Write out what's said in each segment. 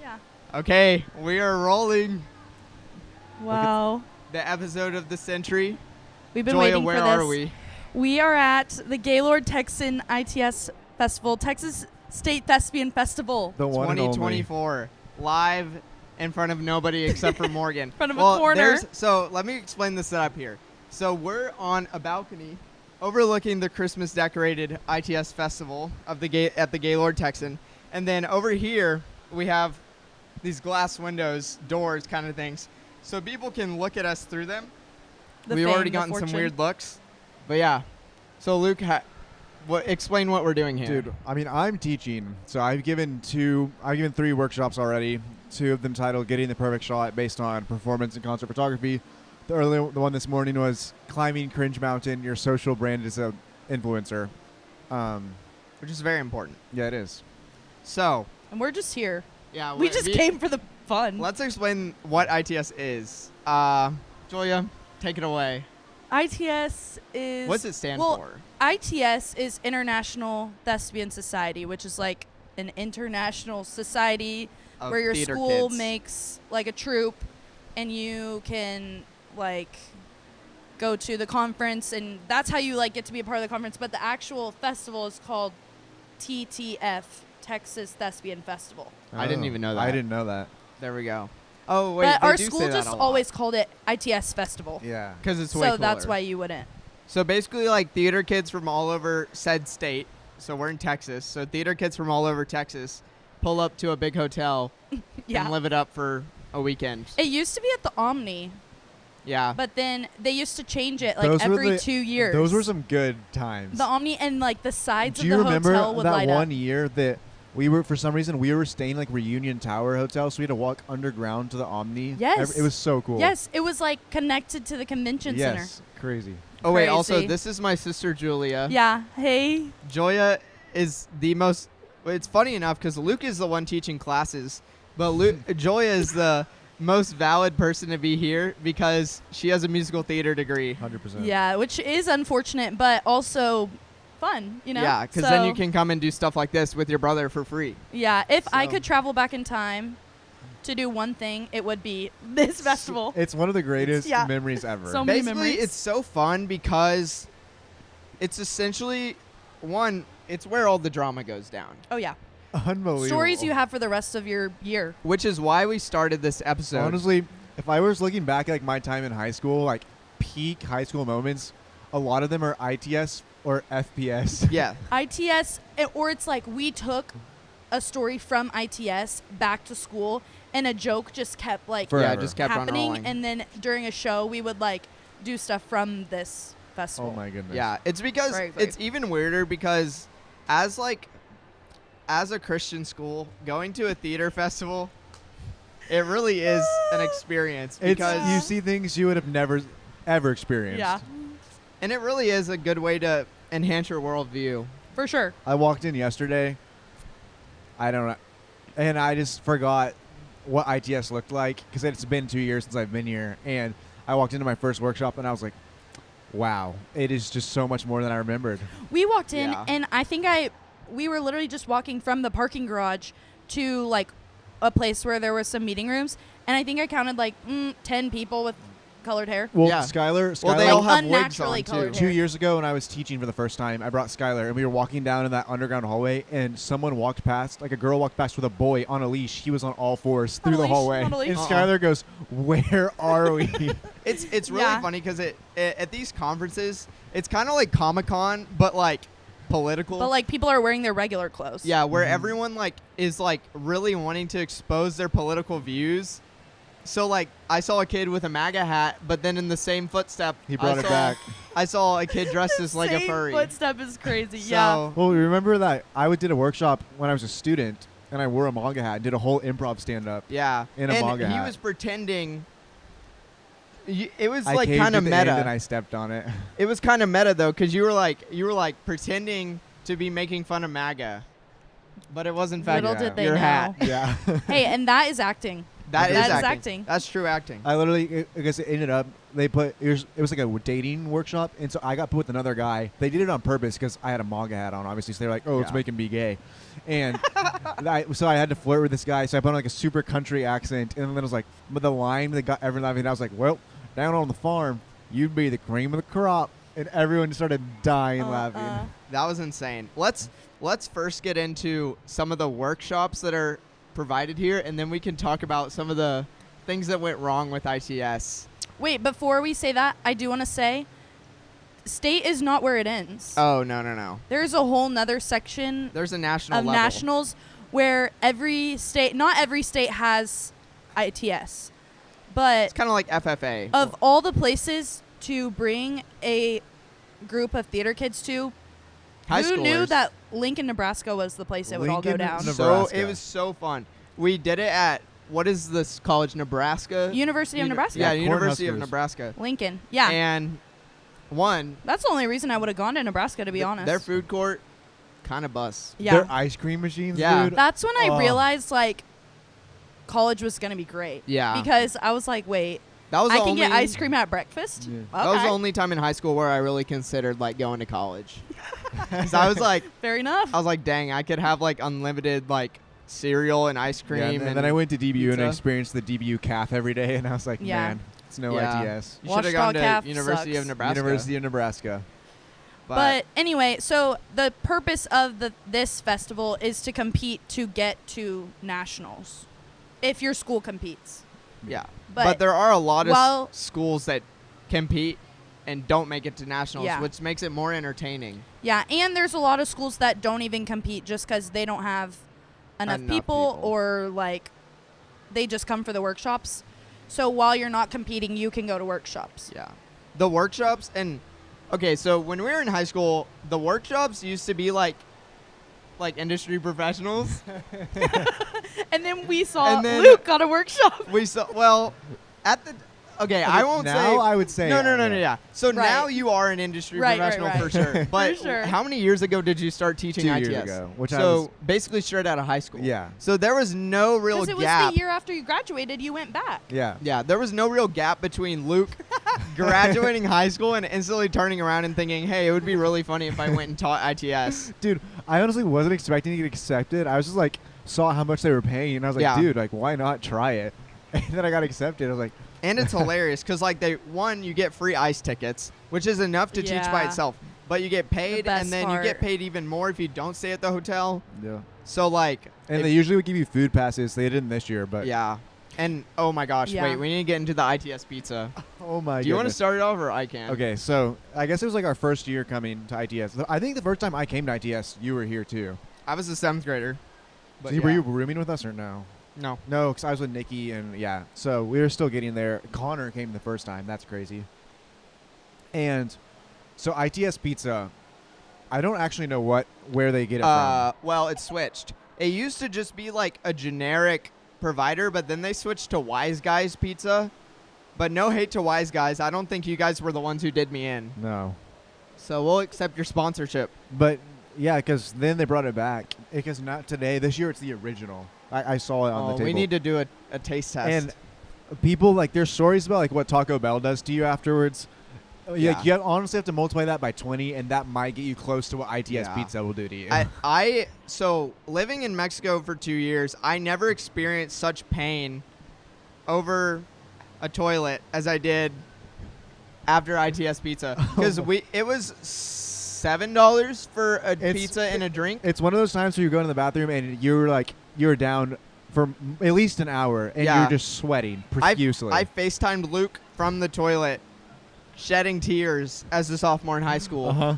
Yeah. Okay, we are rolling. Wow. The episode of the century. We've been Joya, waiting where for this. are we? We are at the Gaylord Texan ITS Festival, Texas State Thespian Festival. The one and only. 2024. Live in front of nobody except for Morgan. In front of a corner. So let me explain the setup here. So we're on a balcony overlooking the Christmas decorated ITS Festival of at the Gaylord Texan. And then over here we have these glass windows, doors kind of things. So people can look at us through them. We've already gotten some weird looks. But yeah. So Luke, explain what we're doing here. Dude, I mean, I'm teaching. So I've given 3 workshops already. 2 of them titled Getting the Perfect Shot based on performance and concert photography. The one this morning was Climbing Cringe Mountain, Your Social Brand as an Influencer. Which is very important. Yeah, it is. So. And we're just here. Yeah. We just came for the fun. Let's explain what ITS is. Julia, take it away. ITS is... What's it stand for? ITS is International Thespian Society, which is like an international society of where your theater school kids. makes like a troupe and you can like go to the conference, and that's how you like get to be a part of the conference. But the actual festival is called TTF, Texas Thespian Festival. I didn't even know that. I didn't know that. There we go. Oh, wait. But they our do school say that just a lot. always called it ITS Festival. Yeah. Because it's way So cooler. that's why you wouldn't. So basically, like, theater kids from all over said state. So we're in Texas. So theater kids from all over Texas pull up to a big hotel Yeah. and live it up for a weekend. It used to be at the Omni, Yeah. but then they used to change it like Those were every the- 2 years. Those were some good times. The Omni and like the sides Do you of the remember hotel would that light one up. year that we were, for some reason, we were staying like Reunion Tower Hotel, so we had to walk underground to the Omni? Yes. It was so cool. Yes, it was like connected to the convention center. Yes. Crazy. Oh, wait. Also, Crazy. this is my sister, Julia. Yeah. Hey. Joya is the most... It's funny enough because Luke is the one teaching classes, but Joya is the most valid person to be here because she has a musical theater degree. 100%. Yeah, which is unfortunate, but also fun, you know? Yeah, because then you can come and do stuff like this with your brother for free. Yeah, if I So- could travel back in time to do one thing, it would be this festival. It's one of the greatest Yeah. memories ever. So many Basically, memories. it's so fun because it's essentially, one, it's where all the drama goes down. Oh, yeah. Unbelievable. Stories you have for the rest of your year. Which is why we started this episode. Honestly, if I was looking back at like my time in high school, like peak high school moments, a lot of them are ITS or FPS. Yeah. ITS, or it's like we took a story from ITS back to school, and a joke just kept like Forever. Yeah, it just kept on happening, rolling. and then during a show we would like do stuff from this festival. Oh my goodness. Yeah, it's because Very great. it's even weirder because as a Christian school, going to a theater festival, it really is an experience It's because you see things you would have never ever experienced. Yeah, and it really is a good way to enhance your worldview. for sure. I walked in yesterday. I don't know, and I just forgot what ITS looked like because it's been 2 years since I've been here. And I walked into my first workshop and I was like, "Wow, it is just so much more than I remembered." We walked in, Yeah. and I think we were literally just walking from the parking garage to like a place where there were some meeting rooms, and I think I counted like 10 people with colored hair. Well, Yeah. Skylar, Well, they Like all have wigs unnaturally on too. colored 2 hair. years ago when I was teaching for the first time, I brought Skylar, and we were walking down in that underground hallway, and someone walked past, like a girl walked past with a boy on a leash. He was on all fours through On a the leash, hallway. on a leash. And Uh-uh. Skylar goes, "Where are we?" It's really Yeah. funny because at these conferences, it's kind of like Comic-Con, but like political. But like people are wearing their regular clothes. Yeah, where Mhm. everyone like is like really wanting to expose their political views. So like I saw a kid with a MAGA hat, but then in the same footstep, He brought I it saw- back. I saw a kid dressed as like a Same furry. footstep is crazy. So, Yeah. Well, remember that I did a workshop when I was a student, and I wore a manga hat and did a whole improv stand-up. yeah, In a and manga he hat. was pretending. It was I like caved kind of at the end and meta. I stepped on it. It was kind of meta though, because you were like pretending to be making fun of MAGA, but it was in fact Little did they your know. hat. Yeah. Hey, and that is acting. That is That is acting. acting. That's true acting. I literally, I guess it ended up, it was like a dating workshop, and so I got put with another guy. They did it on purpose because I had a manga hat on, obviously, so they're like, oh, let's Yeah. make him be gay. And so I had to flirt with this guy, so I put on like a super country accent, and then it was like, with the line that got everyone laughing, I was like, well, down on the farm, you'd be the cream of the crop. And everyone started dying laughing. That was insane. Let's first get into some of the workshops that are provided here, and then we can talk about some of the things that went wrong with ITS. Wait, before we say that, I do want to say, state is not where it ends. Oh, no. There's a whole nother section There's a national of level. nationals where not every state has ITS, but It's kind of like FFA. of all the places to bring a group of theater kids to, High who knew schoolers. that Lincoln, Nebraska was the place it would all go Lincoln, down? Nebraska. So it was so fun. We did it at, what is this college, Nebraska? University of Nebraska. Yeah, Yeah, University of Cornhuskers. Nebraska. Lincoln. Yeah. And That's the only reason I would have gone to Nebraska, to be honest. their food court kind of bust. Yeah. Their ice cream machines, Yeah. dude. That's when I Oh. realized, like, college was going to be great. Yeah. Because I was like, wait, That was I the can only, get ice cream at breakfast? Yeah. Okay. That was the only time in high school where I really considered like going to college. 'Cause I was like, Fair enough. dang, I could have like unlimited like cereal and ice cream. Yeah, and then I went to DBU and pizza. experienced the DBU calf every day, and I was like, Yeah. man, it's no Yeah. ITS. You should have Washita gone to Calf University of sucks. Nebraska. University of Nebraska. But anyway, so the purpose of this festival is to compete to get to nationals, if your school competes. yeah, But but there are a lot while- of schools that compete and don't make it to nationals, Yeah. which makes it more entertaining. Yeah, and there's a lot of schools that don't even compete just because they don't have enough people, or like they just come for the workshops. So while you're not competing, you can go to workshops. Yeah, the workshops and okay, so when we were in high school, the workshops used to be like industry professionals. And then we saw And then- Luke got a workshop. We saw at the okay, I won't now say I would say no, yeah. So Right. now you are an industry Right, professional right. for sure. But sure. how many years ago did you start teaching 2 ITS? years ago, which I so was- basically straight out of high school. Yeah. So there was no real Because it was gap. the year after you graduated, you went back. Yeah. Yeah, there was no real gap between Luke graduating high school and instantly turning around and thinking, "Hey, it would be really funny if I went and taught ITS." Dude, I honestly wasn't expecting to get accepted. I was just like, saw how much they were paying, and I was like, Yeah. dude, like, why not try it? And then I got accepted. I was like, And it's hilarious because you get free ice tickets, which is enough to teach by Yeah. itself. But you get paid, best and then you part. get paid even more if you don't stay at the hotel. yeah. So like, And if- they usually would give you food passes. They didn't this year, but yeah. And oh my gosh, Yeah. wait, we need to get into the ITS pizza. oh my. Do you want to goodness. start it off, or I can? Okay, so I guess it was like our first year coming to ITS. I think the first time I came to ITS, you were here too. I was a 7th grader. But Were yeah. you rooming with us or no? No. No, because I was with Nikki, and yeah, so we were still getting there. Connor came the first time. That's crazy. And so ITS Pizza, I don't actually know where they get it from. Well, it switched. It used to just be like a generic provider, but then they switched to Wise Guys Pizza. But no hate to Wise Guys. I don't think you guys were the ones who did me in. No, So we'll accept your sponsorship. but yeah, because then they brought it back. Because not today. This year it's the original. I saw it on the table. We need to do a taste test. And people, like, there's stories about like what Taco Bell does to you afterwards. Yeah. Like, you honestly have to multiply that by 20, and that might get you close to what ITS Yeah. Pizza will do to you. So living in Mexico for 2 years, I never experienced such pain over a toilet as I did after ITS Pizza, because it was $7 for a pizza and a drink. It's one of those times where you go to the bathroom and you're down for at least an hour, and Yeah. you're just sweating profusely. I FaceTimed Luke from the toilet, shedding tears as a sophomore in high school. Uh-huh.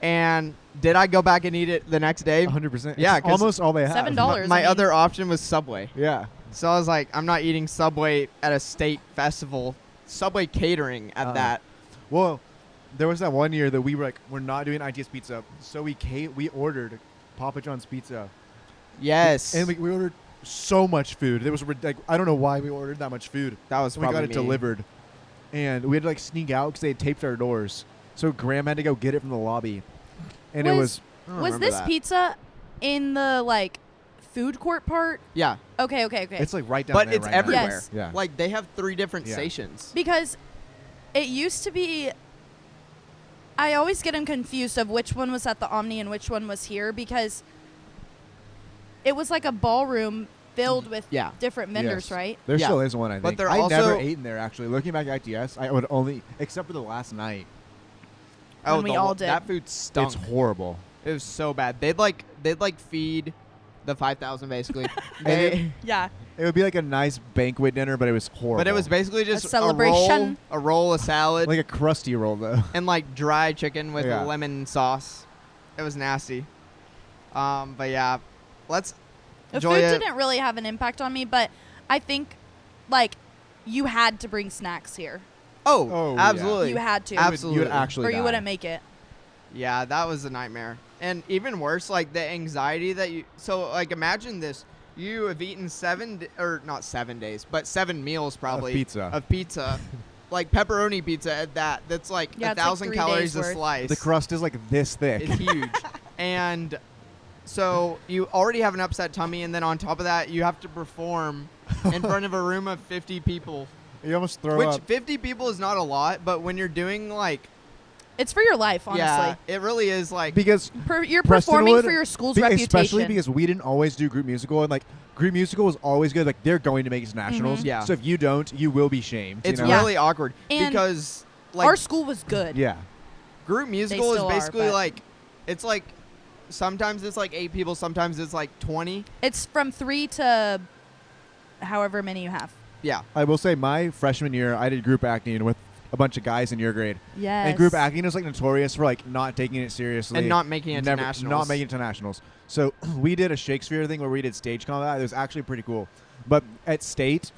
And did I go back and eat it the next day? 100%. Yeah, It's 'cause almost all they have. $7. My I mean- other option was Subway. Yeah. So I was like, I'm not eating Subway at a state festival. Subway catering at that. Well, there was that one year that we were like, we're not doing ITS Pizza, so we ordered Papa John's Pizza. Yes. And we ordered so much food. There was like, I don't know why we ordered that much food. that was So we got probably it delivered, and we had to like sneak out because they had taped our doors. So Graham had to go get it from the lobby, and it was I don't Was remember this that. pizza in the like food court part? Yeah. Okay. It's like right down But there it's right now. everywhere. Yes. Yeah. Like they have 3 different Yeah. stations. Because it used to be, I always get them confused of which one was at the Omni and which one was here, because it was like a ballroom filled with Yeah. different vendors, Yes. right? There Yeah. still is one, I think. But they're I never also- ate in there, actually. Looking back at ITS, I would only, except for the last night. When we all did. That food stunk. It's horrible. It was so bad. They'd like feed the 5,000 basically. And Yeah. It would be like a nice banquet dinner, but it was horrible. but it was basically just celebration. a roll, a salad, like a crusty roll, though. and like dry chicken with Yeah. lemon sauce. It was nasty. But yeah, let's. The Joya- food didn't really have an impact on me, but I think, like, you had to bring snacks here. Oh, yeah. absolutely. You had to. Absolutely. You would actually or you die. wouldn't make it. Yeah, that was a nightmare. And even worse, like the anxiety that you. So like, imagine this: you have eaten 7 or not 7 days, but 7 meals probably Of pizza. Like pepperoni pizza at that. That's like Yeah, it's like 1,000 3 calories days a worth. slice. The crust is like this thick. It's huge. And so you already have an upset tummy, and then on top of that, you have to perform in front of a room of 50 people. You almost throw Which up. 50 people is not a lot, but when you're doing like, It's for your life, honestly. yeah, it really is like. Because You're Preston performing would- for your school's especially reputation. because we didn't always do group musical, and like group musical was always good. Like they're going to make it to nationals. Mhm. Yeah. So if you don't, you will be shamed. It's you know? Yeah. really awkward And because like our school was good. Yeah. group musical is still are, basically but- like, it's like sometimes it's like 8 people, sometimes it's like 20. It's from 3 to however many you have. Yeah. I will say my freshman year, I did group acting with a bunch of guys in your grade. Yes. And group acting is like notorious for like not taking it seriously And not making it to nationals. Not making it to nationals. So we did a Shakespeare thing where we did stage combat. It was actually pretty cool. But at state,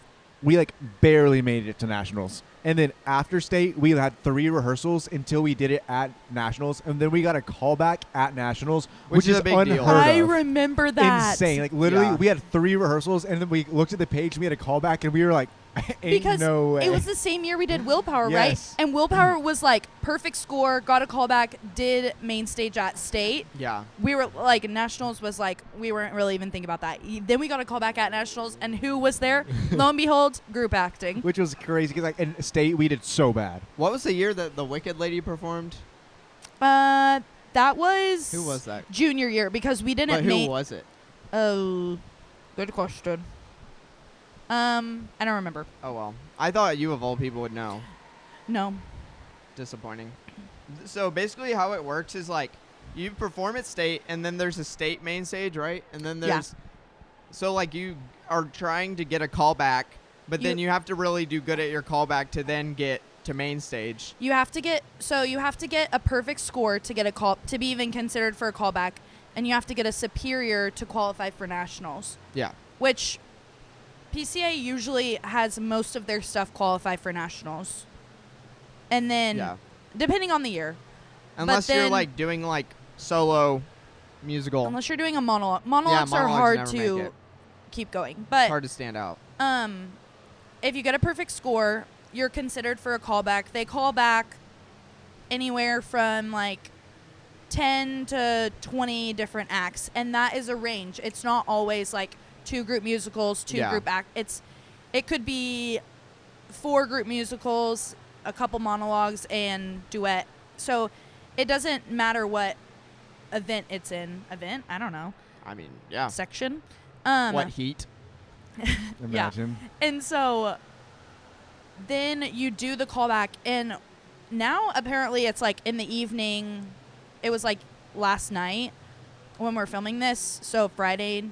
we like barely made it to nationals. And then after state, we had 3 rehearsals until we did it at nationals, and then we got a callback at nationals, which is is a big unheard deal. I of. remember that. Insane. Like literally, Yeah. we had 3 rehearsals, and then we looked at the page, and we had a callback, and we were like, "Ain't Because no way." it was the same year we did Willpower, Yes. right? And Willpower was like perfect score, got a callback, did main stage at state. Yeah. We were like, nationals was like, we weren't really even thinking about that. Then we got a callback at nationals, and who was there? Lo and behold, group acting. which was crazy because like in state we did so bad. What was the year that the Wicked Lady performed? That was Who was that? junior year, because we didn't But who make. was it? Oh, good question. I don't remember. Oh well. I thought you of all people would know. No. Disappointing. So basically how it works is like you perform at state, and then there's a state main stage, right? And then Yeah. there's so like you are trying to get a callback, but then you have to really do good at your callback to then get to main stage. You have to get a perfect score to get a call, to be even considered for a callback, and you have to get a superior to qualify for nationals, Yeah. which PCA usually has most of their stuff qualify for nationals. And then Yeah. depending on the year, Unless you're then- like doing like solo musical. unless you're doing a monologue, monologues are monologues hard never to make it. keep going. It's But hard to stand out. if you get a perfect score, you're considered for a callback. They call back anywhere from like 10 to 20 different acts, and that is a range. It's not always like 2 group musicals, 2 Yeah. group it could be 4 group musicals, a couple monologues, and duet. So it doesn't matter what event it's in. I don't know. I mean, yeah. Section. What heat? Imagine. And so then you do the callback, and now apparently it's like in the evening. It was like last night when we're filming this. So Friday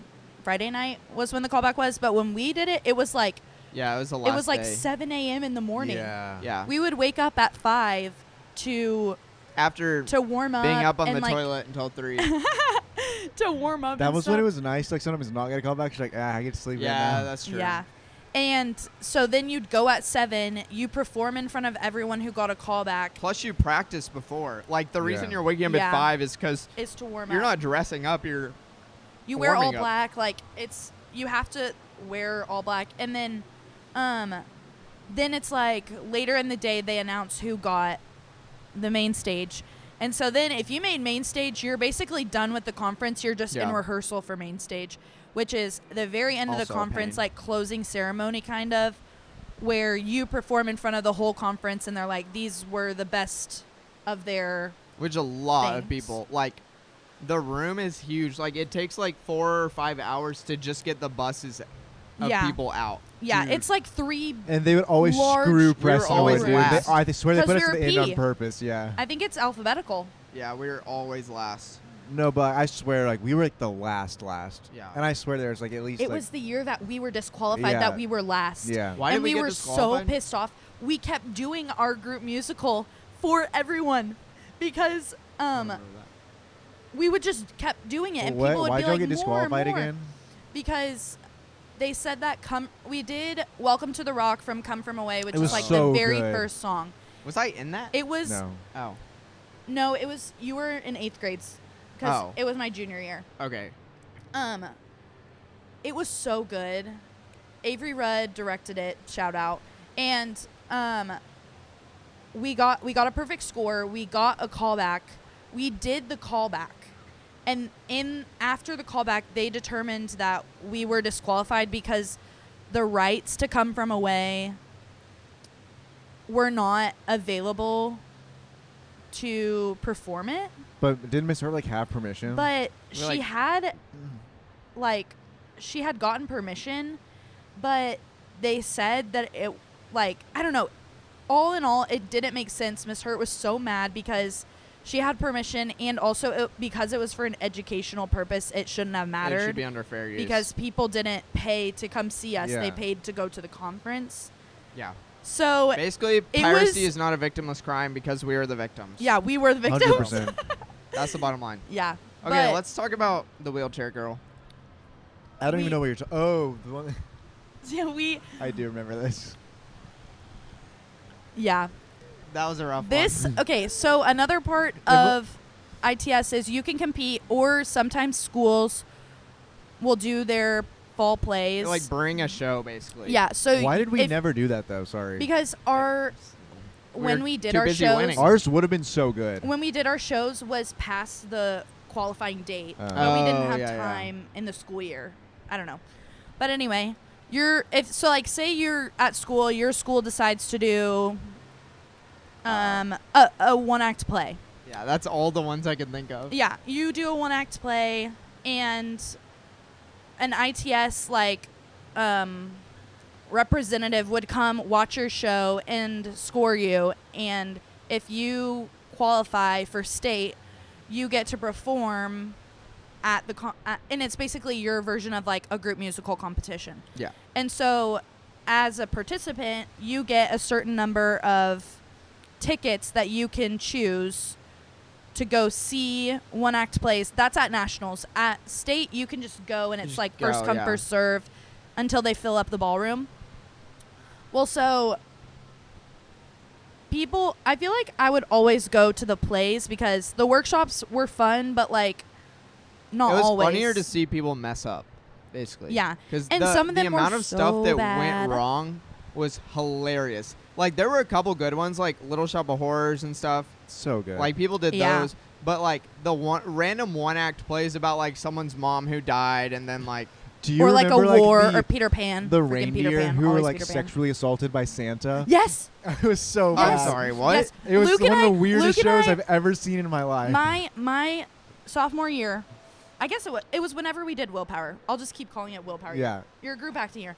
night was when the callback was. But when we did it, it was like Yeah, it was the last it was like day. 7 a.m. in the morning. Yeah. Yeah. We would wake up at 5 to After warm up. being up on and the like, toilet until 3. to warm up. That and was stuff. when it was nice. Like sometimes not gonna call back. She's like, I get to sleep. Yeah, right now. that's true. Yeah. And so then you'd go at 7, you perform in front of everyone who got a callback. Plus, you practice before. Like, the reason Yeah. you're waking up Yeah. at 5 is because Is to warm you're up. not dressing up. You're You wear all warming up. black. Like, it's, you have to wear all black. And then it's like later in the day they announce who got the main stage. And so then if you made main stage, you're basically done with the conference. You're just in Yeah. rehearsal for main stage, which is the very end of Also the a conference, pain. like closing ceremony kind of, where you perform in front of the whole conference and they're like, these were the best of their Which a lot of things. people, like, the room is huge. Like, it takes like 4 or 5 hours to just get the buses of Yeah. people out. Yeah, Dude. it's like 3. And they would always Large- screw We Preston were always away, dude. last. I swear they 'Cause put us we at were the end on P. purpose. Yeah. I think it's alphabetical. Yeah, we're always last. No, but I swear, like we were like the last. Yeah. And I swear there's like at least. It like, was the year that we were disqualified Yeah. that we were last. Yeah. Why and did we get were so disqualified? pissed off. We kept doing our group musical for everyone because we would just kept doing it, and What? people would Why'd be y'all like, get disqualified more. again? Because they said that we did Welcome to the Rock from Come From Away, which It was like so the very good. first song. Was I in that? It was No. Oh. it was you were in 8th grades because Oh. it was my junior year. Okay. It was so good. Avery Rudd directed it, shout out. And we got a perfect score. We got a callback. We did the callback. And after the callback, they determined that we were disqualified because the rights to Come From Away were not available to perform it. But didn't Miss Hurt like have permission? But We're she like- had, like, she had gotten permission, but they said that it, like, I don't know. All in all, it didn't make sense. Miss Hurt was so mad because she had permission, and also because it was for an educational purpose, it shouldn't have It mattered. should be under fair use. Because people didn't pay to come see us. Yeah. They paid to go to the conference. yeah. So, Basically, it piracy was- is not a victimless crime because we are the victims. yeah, we were the victims. 100%. That's the bottom line. Yeah. Okay, but- let's talk about the wheelchair girl. I don't even We- know what you're talking. Oh, the one. Yeah, I do remember this. yeah. That was a rough This, okay, so another part Yeah, of ITS is you can compete, or sometimes schools will do their fall plays. one. Like, bring a show, basically. Yeah, so Why did we if- never do that though? Sorry. Because when We're we did too our busy shows, winning. Ours would have been so good. when we did our shows was past the qualifying date. Oh. But we didn't Oh, have yeah, yeah. time in the school year. I don't know. But anyway, say you're at school, your school decides to do a one-act play. Yeah, that's all the ones I can think of. Yeah, you do a one-act play, and an ITS representative would come watch your show and score you, and if you qualify for state, you get to perform at the and it's basically your version of like a group musical competition. Yeah. And so as a participant, you get a certain number of tickets that you can choose to go see one-act plays. That's at nationals. At state, you can just go, and it's Just like go, first come, yeah. first serve until they fill up the ballroom. Well, so I feel like I would always go to the plays because the workshops were fun, but like not It was always. funnier to see people mess up, basically. Yeah. Because And some of the them were amount of stuff so that bad. went wrong was hilarious. Like, there were a couple good ones, like Little Shop of Horrors and stuff. So good. Like, people did Yeah. those. But, like, the random one-act plays about, like, someone's mom who died, and then, like, do you Or like a remember war the, or Peter Pan. the Freaking Peter reindeer Pan, who were always like Peter Pan. sexually assaulted by Santa? Yes. It was so I'm bad. sorry, what? Yes. It was Luke one and of the I- weirdest Luke and shows I- I've ever seen in my life. My sophomore year, I guess it was whenever we did Willpower. I'll just keep calling it Willpower. Yeah. Your group acting year.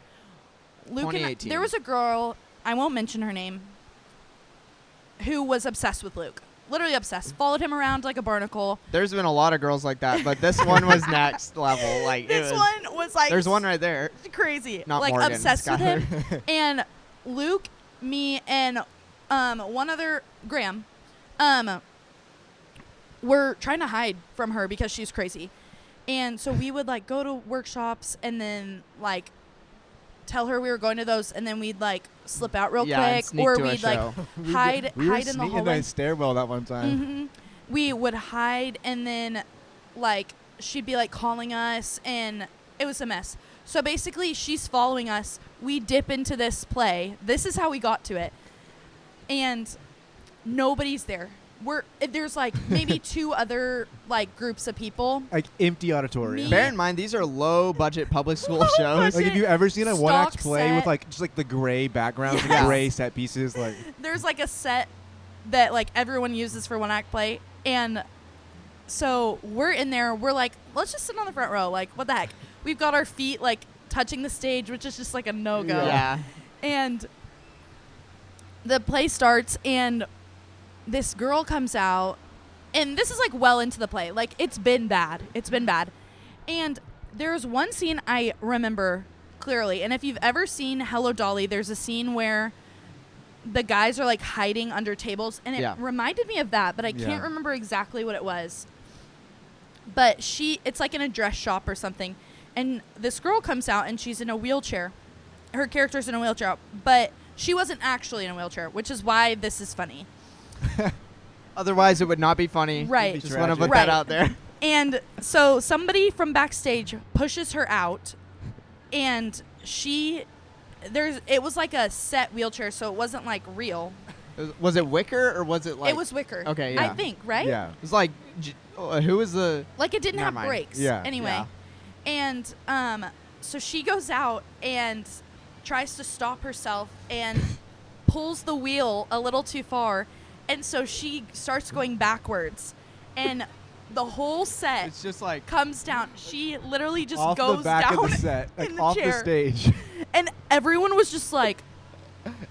Luke and I, 2018. there was a girl, I won't mention her name, who was obsessed with Luke. Literally obsessed. Followed him around like a barnacle. There's been a lot of girls like that, but this one was next level. Like, This one was like There's one right there. crazy. Not like Morgan, obsessed with him. Skylar. And Luke, me, and one other Graham, were trying to hide from her because she's crazy. And so we would like go to workshops and then like tell her we were going to those, and then we'd like slip out real Yeah, and quick, sneak or to a we'd like show. hide we were hide in the sneaking hallway. that stairwell that one time. hmm We would hide, and then like she'd be like calling us, and it was a mess. So basically, she's following us. We dip into this play. This is how we got to it, and nobody's there. there's like maybe 2 other like groups of people. Like empty auditorium. Bear in mind, these are low budget public school shows. Like, have you ever seen a one-act Stock play with set. like just like the gray backgrounds, Yes. and gray set pieces? Like, There's like a set that like everyone uses for one act play, and so we're in there. We're like, let's just sit on the front row. Like, what the heck? We've got our feet like touching the stage, which is just like a no-go. Yeah. And the play starts, and this girl comes out, and this is like well into the play. Like, it's been bad. And there's one scene I remember clearly, and if you've ever seen Hello Dolly, there's a scene where the guys are like hiding under tables, and it reminded me of that, but I can't remember exactly what it was. But it's like in a dress shop or something, and this girl comes out, and she's in a wheelchair. Her character's in a wheelchair, but she wasn't actually in a wheelchair, which is why this is funny. Otherwise, it would not be funny. Right. Just want to put Right. that out there. And so somebody from backstage pushes her out, and it was like a set wheelchair, so it wasn't like real. Was it wicker or was it like? It was wicker. Okay, yeah. I think, right? yeah. It was like, who was the? Like, it didn't Never have mind. brakes. Yeah. Anyway. Yeah. And so she goes out and tries to stop herself and pulls the wheel a little too far. And so she starts going backwards. And the whole set It's just like. comes down. She literally just Off goes the back down of the set, like in the off chair. the stage, And everyone was just like,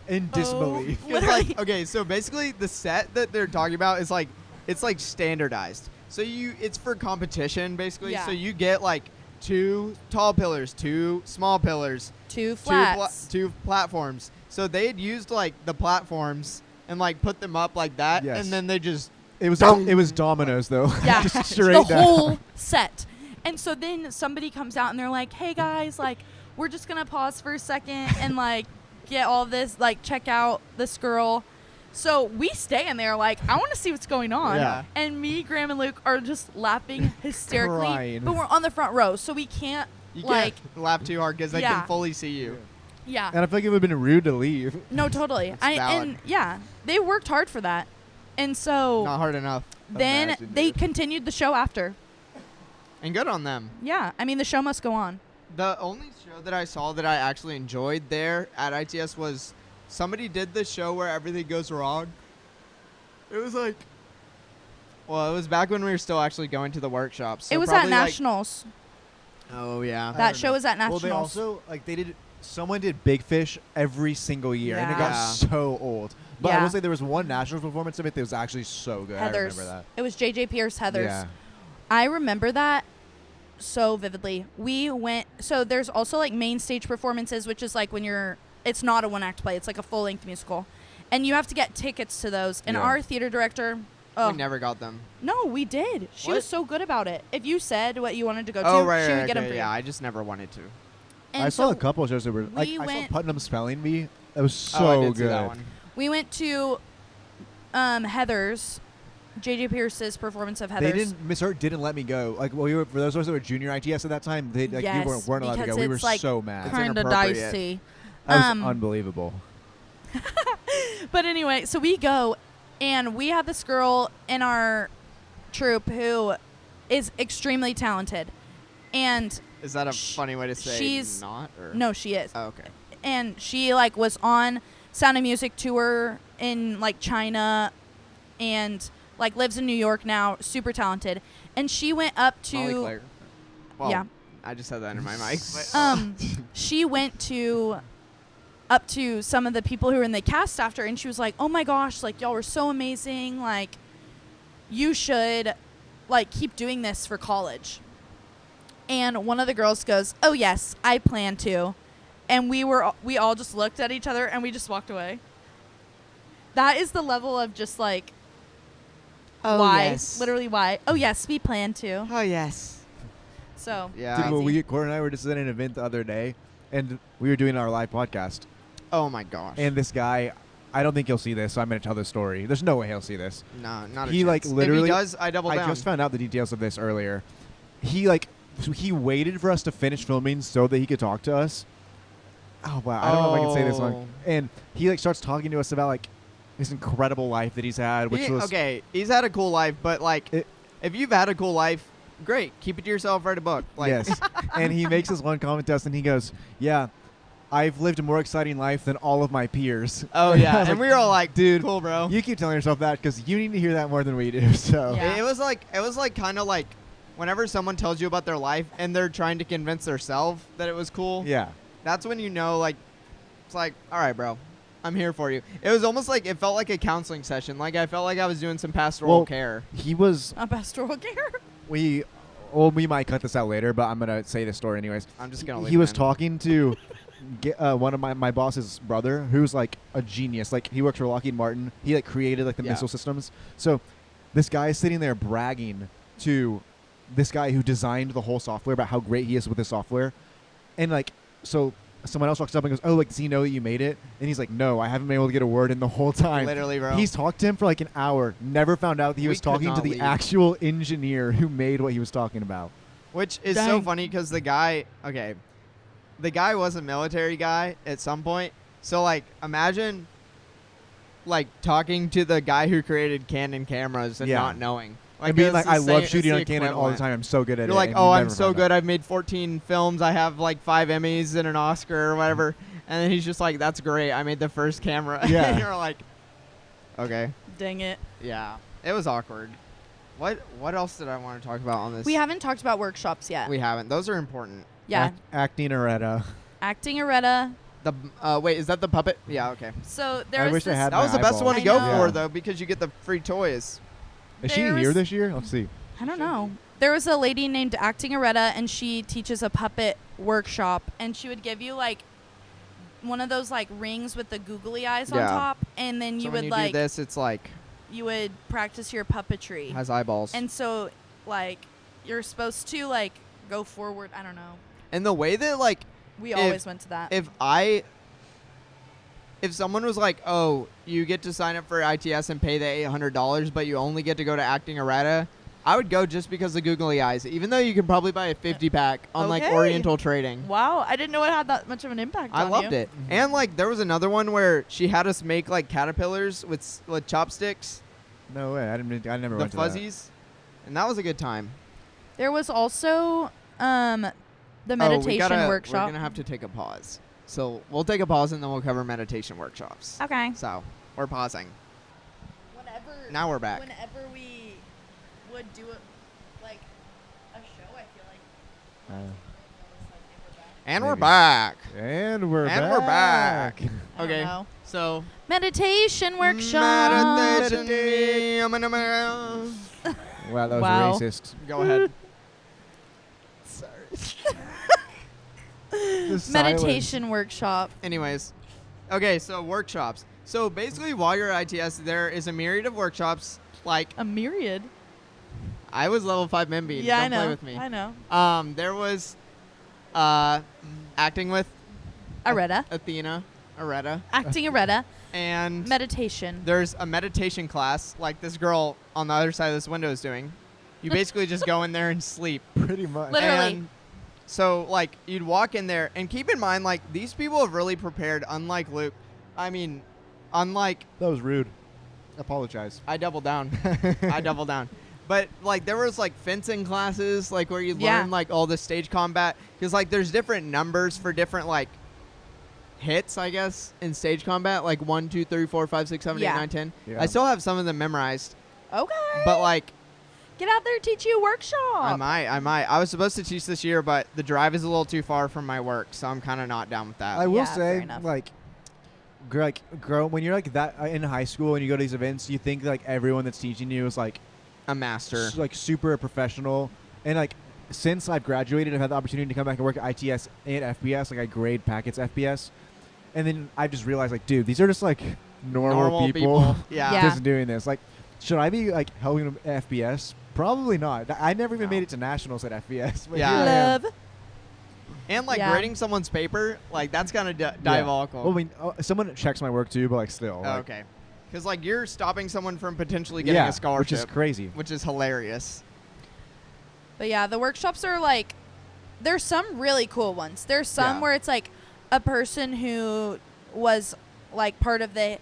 in disbelief. It's literally. like, okay, so basically the set that they're talking about is like, it's like standardized. So it's for competition basically. Yeah. So you get like 2 tall pillars, 2 small pillars, 2 flats. 2 platforms. So they had used like the platforms and like put them up like that, Yes. and then they just. It was dominoes though. Yeah, Just straight the down. whole set. And so then somebody comes out and they're like, hey guys, like, we're just gonna pause for a second and like get all this, like, check out this girl. So we stay in there like, I want to see what's going on. Yeah. And me, Graham, and Luke are just laughing hysterically. Crying. But we're on the front row, so we can't You like can't laugh too hard because they Yeah. can fully see you. yeah. And I feel like it would have been rude to leave. No, totally. valid. And yeah, they worked hard for that. And so Not hard enough. then Imagine, they dude. continued the show after. And good on them. Yeah, I mean, the show must go on. The only show that I saw that I actually enjoyed there at ITS was somebody did the show where everything goes wrong. It was like, well, it was back when we were still actually going to the workshops. So It was at probably, like- Nationals. Oh yeah. That show was at Well, Nationals. they also someone did Big Fish every single year, and it got Yeah. so old. But I Yeah. will say there was one national performance of it that was actually so good. I Heather's. remember that. It was JJ Pierce Heather's. Yeah. I remember that so vividly. We went, so there's also like main stage performances, which is like when it's not a one act play, it's like a full length musical. And you have to get tickets to those. And Yeah. our theater director, We never got them. no, we did. She What? was so good about it. If you said what you wanted to go Oh to, right, she right, would get them okay, for yeah. you. I just never wanted to. And I saw so a couple of shows that were like we I saw went- Putnam Spelling Bee. That was so oh, I did good. see that one. we went to Heather's, JJ Pierce's performance of Heather's. They didn't. Miss Hurt didn't let me go. Like, well, for those of us that were junior ITS at that time, they like Yes, we weren't allowed to because go. We were it's, like, so mad. It's kind of inappropriate. dicey. That was unbelievable. But anyway, so we go, and we have this girl in our troupe who is extremely talented. And Is that a funny way to say she's- not? Or? no, she is. Oh, okay. And she like was on Sound of Music tour in like China, and like lives in New York now. Super talented. And she went up Molly to Claire. Well, yeah. I just had that in my mic. But, she went to up to some of the people who were in the cast after, and she was like, oh my gosh, like y'all were so amazing, like you should like keep doing this for college. And one of the girls goes, oh yes, I plan to. And we all just looked at each other and we just walked away. That is the level of just like why, yes. literally why. Oh yes, we plan to. Oh yes. So Yeah. Dude, well, Cort and I were just at an event the other day, and we were doing our live podcast. Oh my gosh. And this guy, I don't think he'll see this, so I'm going to tell this story. There's no way he'll see this. no, not a He, chance. like, literally- If he does, I double down. I just found out the details of this earlier. He waited for us to finish filming so that he could talk to us. Oh wow, I don't know if I can say this one. Oh. And he like starts talking to us about like this incredible life that he's had, which was he's had a cool life, but like if you've had a cool life, great, keep it to yourself, write a book. Like, yes. And he makes this one comment to us, and he goes, "Yeah, I've lived a more exciting life than all of my peers." Oh yeah, and like, we were all like, dude, cool, bro. You keep telling yourself that because you need to hear that more than we do. So Yeah. It was like kind of like whenever someone tells you about their life and they're trying to convince themselves that it was cool. yeah. That's when you know, like, it's like, all right, bro, I'm here for you. It was almost like, it felt like a counseling session. Like, I felt like I was doing some pastoral care. He was. A pastoral care. We might cut this out later, but I'm gonna say this story anyways. I'm just gonna leave He was it in. talking to one of my boss's brother, who's like a genius. Like, he works for Lockheed Martin. He like created like the missile systems. So this guy is sitting there bragging to this guy who designed the whole software about how great he is with the software, and like so. Someone else walks up and goes, "Oh, like, does he know that you made it?" And he's like, "No, I haven't been able to get a word in the whole time." Literally, bro. He's talked to him for like an hour. Never found out that he We was could talking to not the leave. actual engineer who made what he was talking about. Which is so Dang. funny because the guy was a military guy at some point. So, like, imagine, like, talking to the guy who created Canon cameras and Yeah. not knowing. Like, being it's like, the "I love same- shooting it's on Canon all the equivalent. time. I'm so good at it." You're like, and "Oh, you I'm never so found good. out. I've made 14 films. I have, like, 5 Emmys and an Oscar or whatever." And then he's just like, "That's great. I made the first camera." Yeah. And you're like, okay. Dang it. Yeah. It was awkward. What else did I want to talk about on this? We haven't talked about workshops yet. We haven't. Those are important. Yeah. Acting Aretta. Acting Aretta. The wait, is that the puppet? Yeah, okay. So I there's wish I this had That was the best eyeball. one to I go know. for, Yeah. though, because you get the free toys. Is she There here was- this year? Let's see. I don't know. There was a lady named Acting Aretta, and she teaches a puppet workshop, and she would give you like one of those like rings with the googly eyes on Yeah. top, and then So you when would you like do this, it's like you would practice your puppetry, has eyeballs. and so like you're supposed to like go forward. I don't know. And the way that, like, We If- always went to that. if someone was like, "Oh, you get to sign up for ITS and pay the $800, but you only get to go to Acting Errata," I would go just because of googly eyes, even though you can probably buy a 50 pack on like Okay. Oriental Trading. Wow, I didn't know it had that much of an impact I on loved you. it. And like there was another one where she had us make like caterpillars with chopsticks, No way. I never the went to fuzzies, and that was a good time. There was also the Oh, meditation We're workshop. gonna have to take a pause, so we'll take a pause and then we'll cover meditation workshops. Okay. So we're pausing. Whenever Now we're back. Whenever we would do it like a show, I feel like And we're Maybe. back. And we're And back. we're back. I don't Okay. know. So Meditation workshop. meditation. Wow, that was Wow. racist. Go ahead. The silence. Meditation workshop. Anyways, okay. So workshops. So basically, while you're at ITS, there is a myriad of workshops. Like A myriad. I was level 5 Memby. Yeah, Don't I know. play with me. I know. There was acting with Aretta. Athena, Aretta, Acting Aretta. and Meditation. there's a meditation class like this girl on the other side of this window is doing. You basically just go in there and sleep. Pretty much. Literally. And so, like, you'd walk in there, and keep in mind, like, these people have really prepared, unlike Luke. I mean, unlike, That was rude. Apologize. I double down. I double down. But, like, there was, like, fencing classes, like, where you Yeah. learn, like, all the stage combat. Because, like, there's different numbers for different, like, hits, I guess, in stage combat. Like, 1, 2, 3, 4, 5, 6, 7, 8, Yeah. 9, 10. Yeah. I still have some of them memorized. Okay. But, like, Get out there, teach you a workshop. I might. I was supposed to teach this year, but the drive is a little too far from my work, so I'm kind of not down with that. I will Yeah, fair say, enough. like, grow when you're like that in high school and you go to these events, you think like everyone that's teaching you is like A master. like super professional. And like since I've graduated, I've had the opportunity to come back and work at ITS and FPS. Like I grade packets FPS, and then I just realized like, dude, these are just like normal people Yeah. Yeah. just doing this. Like, should I be like helping them at FPS? Probably not. I never even No. made it to nationals at FPS. But Yeah. here I am. Love. And like Yeah. grading someone's paper, like that's kind of Yeah. diabolical. Well, I mean, someone checks my work too, but like still. Oh, like, okay. Because like you're stopping someone from potentially getting a scholarship, which is crazy. which is hilarious. But yeah, the workshops are like, there's some really cool ones. There's some Yeah. where it's like a person who was like part of the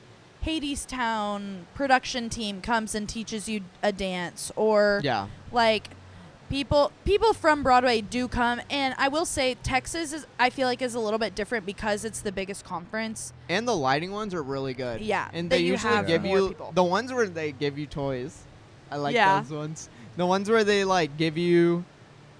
Hadestown production team comes and teaches you a dance, or Yeah. like people from Broadway do come. And I will say Texas I feel like is a little bit different because it's the biggest conference. And the lighting ones are really good. Yeah, And that they you usually have give more you people. the ones where they give you toys. I like Yeah. those ones. The ones where they like give you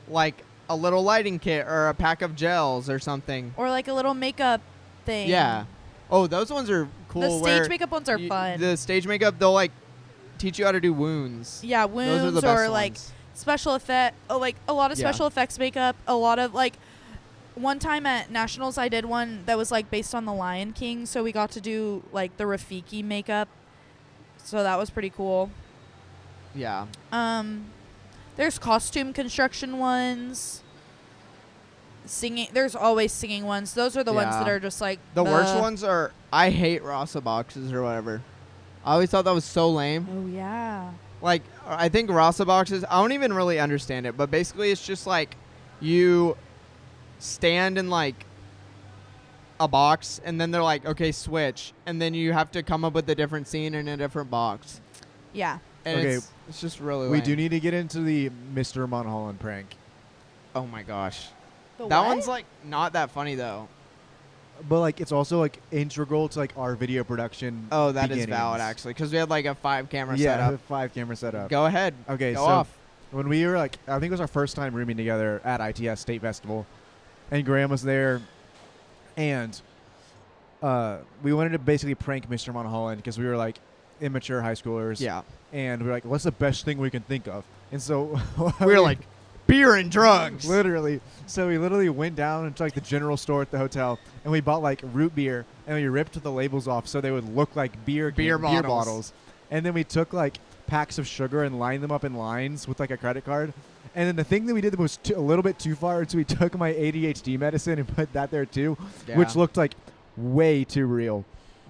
like a little lighting kit or a pack of gels or something. Or like a little makeup thing. Yeah. Oh, those ones are cool. The stage where makeup ones are fun. The stage makeup, they'll like teach you how to do wounds. Yeah, Those are the wounds best or like ones. special effect, like a lot of Yeah. special effects makeup, a lot of like one time at Nationals I did one that was like based on the Lion King, so we got to do like the Rafiki makeup. So that was pretty cool. Yeah. There's costume construction ones. Singing, there's always singing ones. Those are the ones Yeah. that are just like The worst ones are I hate Rasa boxes or whatever. I always thought that was so lame. Oh yeah. Like, I think Rasa boxes, I don't even really understand it, but basically it's just like you stand in like a box and then they're like, okay, switch. And then you have to come up with a different scene in a different box. Yeah. And Okay. it's just really We lame. do need to get into the Mr. Mulholland prank. Oh my gosh. The That what? one's like not that funny though. But like it's also like integral to like our video production. Oh, that is beginnings. valid actually, because we had like a 5 camera Yeah, setup. the 5 camera setup. Go ahead. Okay, Go so off. when we were like, I think it was our first time rooming together at ITS State Festival, and Graham was there, and we wanted to basically prank Mr. Mulholland because we were like immature high schoolers. Yeah. And we were like, what's the best thing we can think of? And so We were like, beer and drugs. literally. So we literally went down into like the general store at the hotel, and we bought like root beer, and we ripped the labels off so they would look like beer bottles. bottles. And then we took like packs of sugar and lined them up in lines with like a credit card. And then the thing that we did that was a little bit too far, so we took my ADHD medicine and put that there too, Yeah. which looked like way too real.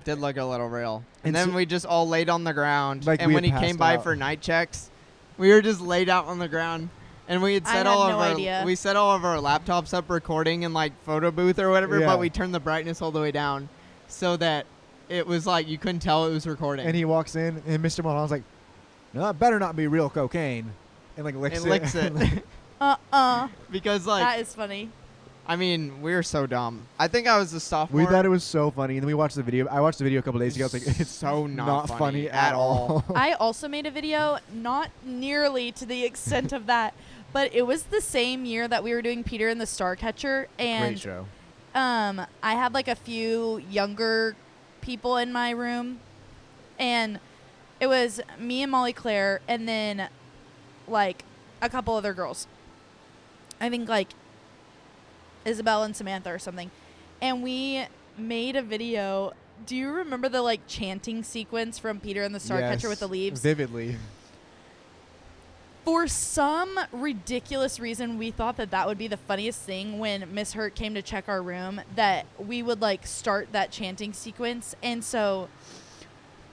Did look a little real. And And then so- we just all laid on the ground. Like and we when he had came passed by out. for night checks, we were just laid out on the ground. And we had I set had all of no our idea. we set all of our laptops up recording in like photo booth or whatever, Yeah. but we turned the brightness all the way down so that it was like you couldn't tell it was recording. And he walks in, and Mr. Mulholland's like, no, that better not be real cocaine. And like licks And licks it. Because like That is funny. I mean, we were so dumb. I think I was a sophomore. We thought it was so funny, and then we watched the video. I watched the video a couple days ago. I was like, it's so not funny at all. I also made a video, not nearly to the extent of that, but it was the same year that we were doing Peter and the Starcatcher, Great and show. I had like a few younger people in my room, and it was me and Molly Claire, and then like a couple other girls. I think like Isabel and Samantha or something. And we made a video. Do you remember the like chanting sequence from Peter and the Starcatcher Yes, with the leaves? vividly. For some ridiculous reason, we thought that that would be the funniest thing when Miss Hurt came to check our room, that we would like start that chanting sequence. And so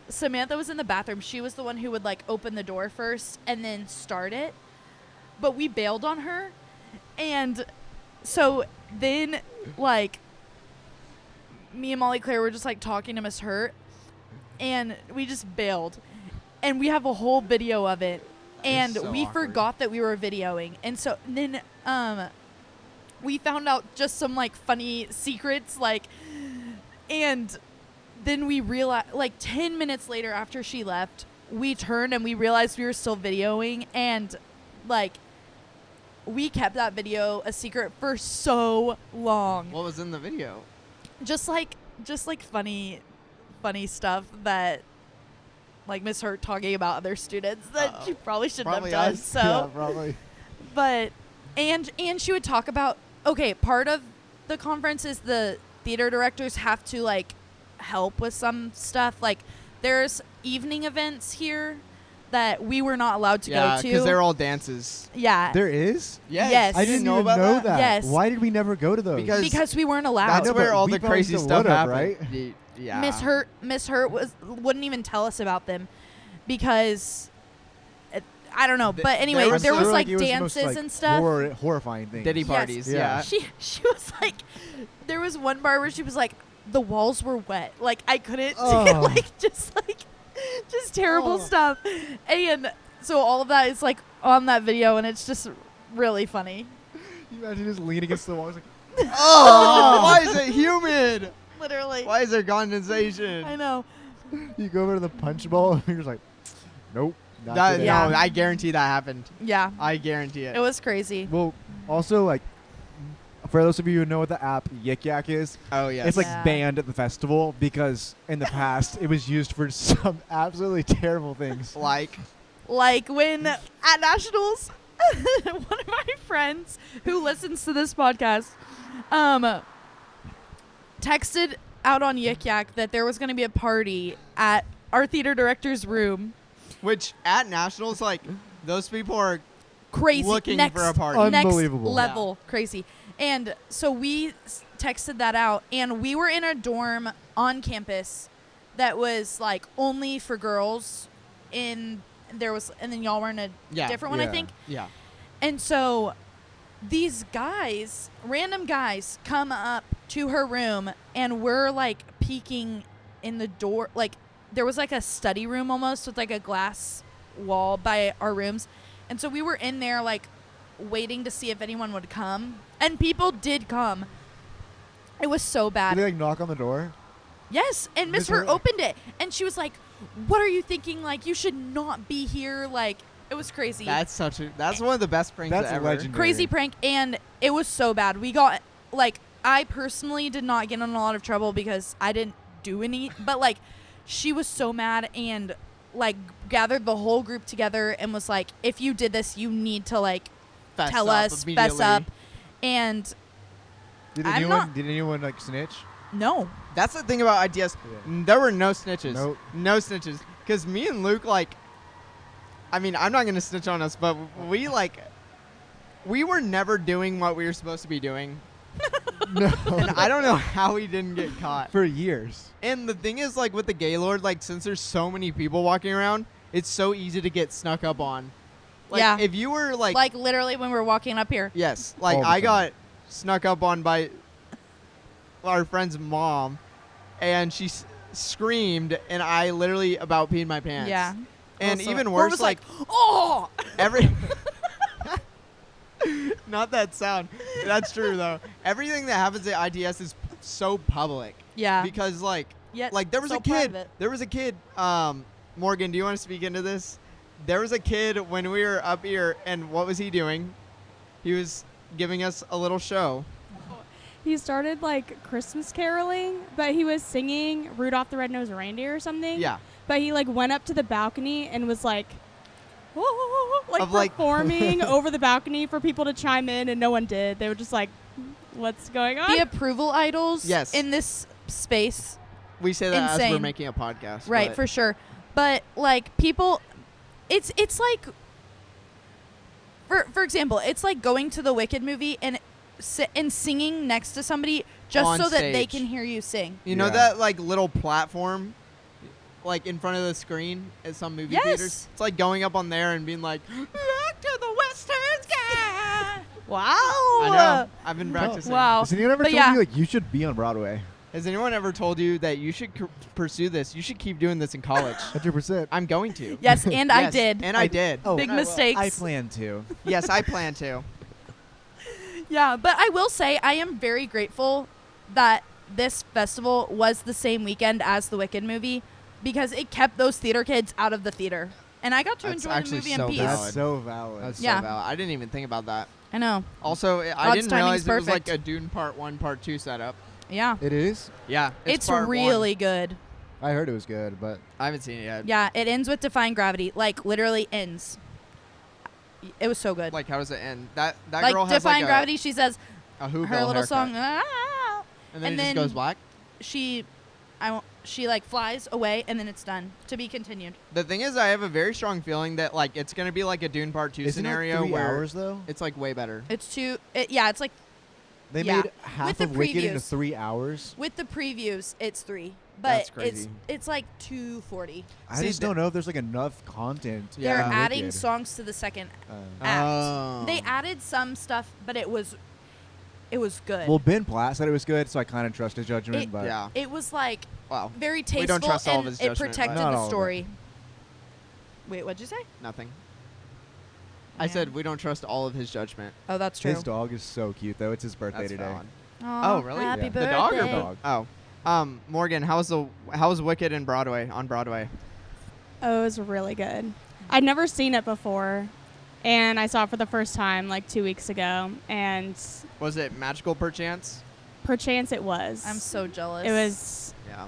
Samantha was in the bathroom. She was the one who would like open the door first and then start it. But we bailed on her. And so then like me and Molly Claire were just like talking to Miss Hurt, and we just bailed. And we have a whole video of it. And so we awkward. forgot that we were videoing. And so then we found out just some like funny secrets, like, and then we realized like 10 minutes later after she left, we turned and we realized we were still videoing, and like we kept that video a secret for so long. What was in the video? Just like funny stuff that like Miss Hurt talking about other students that she probably shouldn't Probably have done. us. So Yeah, probably. but and she would talk about, okay, part of the conference is the theater directors have to like help with some stuff. Like there's evening events here that we were not allowed to Yeah, go to. because they're all dances. Yeah. There is? Yes. I didn't know even about know that? that. Yes. Why did we never go to those? Because we weren't allowed. That's know, where but all we the probably crazy still stuff would've, happened. right? Yeah. Miss Hurt wouldn't even tell us about them because I don't know. Th- But anyway, there was there some- was Sure, like it was the dances most, like, and stuff. horrifying thing. Diddy Yes. parties. Yeah. Yeah. She was like, there was one bar where she was like, the walls were wet. Like I couldn't Oh. just terrible stuff. And so all of that is like on that video, and it's just really funny. You imagine just leaning against the wall. It's like, Oh, why is it humid? Literally. Why is there condensation? I know. you go over to the punch bowl, and you're just like, nope. Not That, today. Yeah. No, I guarantee that happened. Yeah. I guarantee it. It was crazy. Well, also, like, for those of you who know what the app Yik Yak is, Oh, yes. it's like Yeah. banned at the festival because in the past it was used for some absolutely terrible things. like, When at nationals, one of my friends who listens to this podcast, texted out on Yik Yak that there was going to be a party at our theater director's room. which at nationals, like, those people are Crazy. looking next, for a party. Unbelievable. Next level. Crazy. And so we texted that out, and we were in a dorm on campus that was like only for girls. And then y'all were in a Yeah. different one, I Yeah. think. Yeah. And so these guys, random guys, come up to her room, and we're like peeking in the door. Like there was like a study room almost with like a glass wall by our rooms. And so we were in there like waiting to see if anyone would come. And people did come. It was so Did bad. they like knock on the door? Yes, and Miss Miss Hurt Hurt- opened it, and she was like, "What are you thinking? Like, you should not be here." Like, it was crazy. That's one of the best pranks That's ever. legendary. Crazy prank, and it was so bad. We got like, I personally did not get in a lot of trouble because I didn't do any, but like, she was so mad and like gathered the whole group together and was like, "If you did this, you need to like Fess tell up us, fess immediately. up." And Did I'm anyone? not- Did anyone like snitch? no, That's the thing about ITS. Yeah. There were no snitches. Nope. No snitches. Because me and Luke, like, I mean, I'm not going to snitch on us, but we were never doing what we were supposed to be doing. No. And I don't know how we didn't get caught. For years. And the thing is, like, with the Gaylord, like, since there's so many people walking around, it's so easy to get snuck up on. Like, Yeah. if you were, like literally when we were walking up here. yes, like, All the I time. got snuck up on by our friend's mom, and she screamed, and I literally about peed my pants. Yeah. And Also- even Cort worse, was like, "Oh!" every. Not that sound. That's true, though. Everything that happens at ITS is so public. Yeah. Because, like, Yet there was so a kid. private. There was a kid. Morgan, do you want to speak into this? There was a kid when we were up here, and what was he doing? He was giving us a little show. He started like Christmas caroling, but he was singing Rudolph the Red-Nosed Reindeer or something. Yeah. But he like went up to the balcony and was like, like Of, like- performing over the balcony for people to chime in, and no one did. They were just like, "What's going on?" The approval idols Yes. in this space, We say that as we're Insane. making a podcast. right, but for sure. But like people, it's like, for example, it's like going to the Wicked movie and singing next to somebody just On so that they stage. can hear you sing. You know Yeah. that, like, little platform, like, in front of the screen at some movie Yes. theaters? It's like going up on there and being like, "Look to the western sky." Wow. I know. I've been practicing. Wow. Has anyone ever But told yeah. you like you should be on Broadway? Has anyone ever told you that you should pursue this? You should keep doing this in college. 100%. I'm going to. Yes, and I Yes, did. And I did. Oh, Big I will. mistakes. I plan to. Yes, I plan to. Yeah, but I will say I am very grateful that this festival was the same weekend as the Wicked movie because it kept those theater kids out of the theater. And I got to That's enjoy the actually movie so in peace. valid. That's so valid. That's Yeah. so valid. I didn't even think about that. I know. Also, I God's didn't timing's realize it was like perfect. a Dune Part 1, Part 2 setup. Yeah. It is? Yeah. It's part really good. I heard it was good, but I haven't seen it yet. Yeah, it ends with Defying Gravity. Like, literally ends. It was so good. Like, how does it end? That Like girl has Defying like Gravity, she says a Who her Girl little haircut. song, "Ah," And then and it just then- goes black. she like flies away, and then it's done. To be continued. The thing is, I have a very strong feeling that, like, it's going to be like a Dune Part 2 isn't scenario it 3 where hours though? it's like way better. It's it's like They yeah. made half With the of Wicked into previews. 3 hours. with the previews, it's 3, but That's crazy. it's like 2:40. I See, just don't know if there's like enough content. Yeah. They're in adding Wicked. songs to the second Uh, act. Oh. They added some stuff, but it was It was good. Well, Ben Platt said it was good, so I kind of trust his judgment. But Yeah. It was like Wow. very tasteful, We don't trust all of and his it judgment, protected but- Not the all of it. story. Wait, what'd you say? Nothing. I said we don't trust all of his judgment. Oh, that's true. his dog is so cute, though. It's his birthday That's today. valid. Aw, Oh, really? Happy Yeah. birthday. The dog or Dog. Oh. Morgan, how's Wicked on Broadway? Oh, it was really good. I'd never seen it before, and I saw it for the first time like 2 weeks ago, and Was it magical perchance? perchance it was. I'm so jealous. It was. Yeah.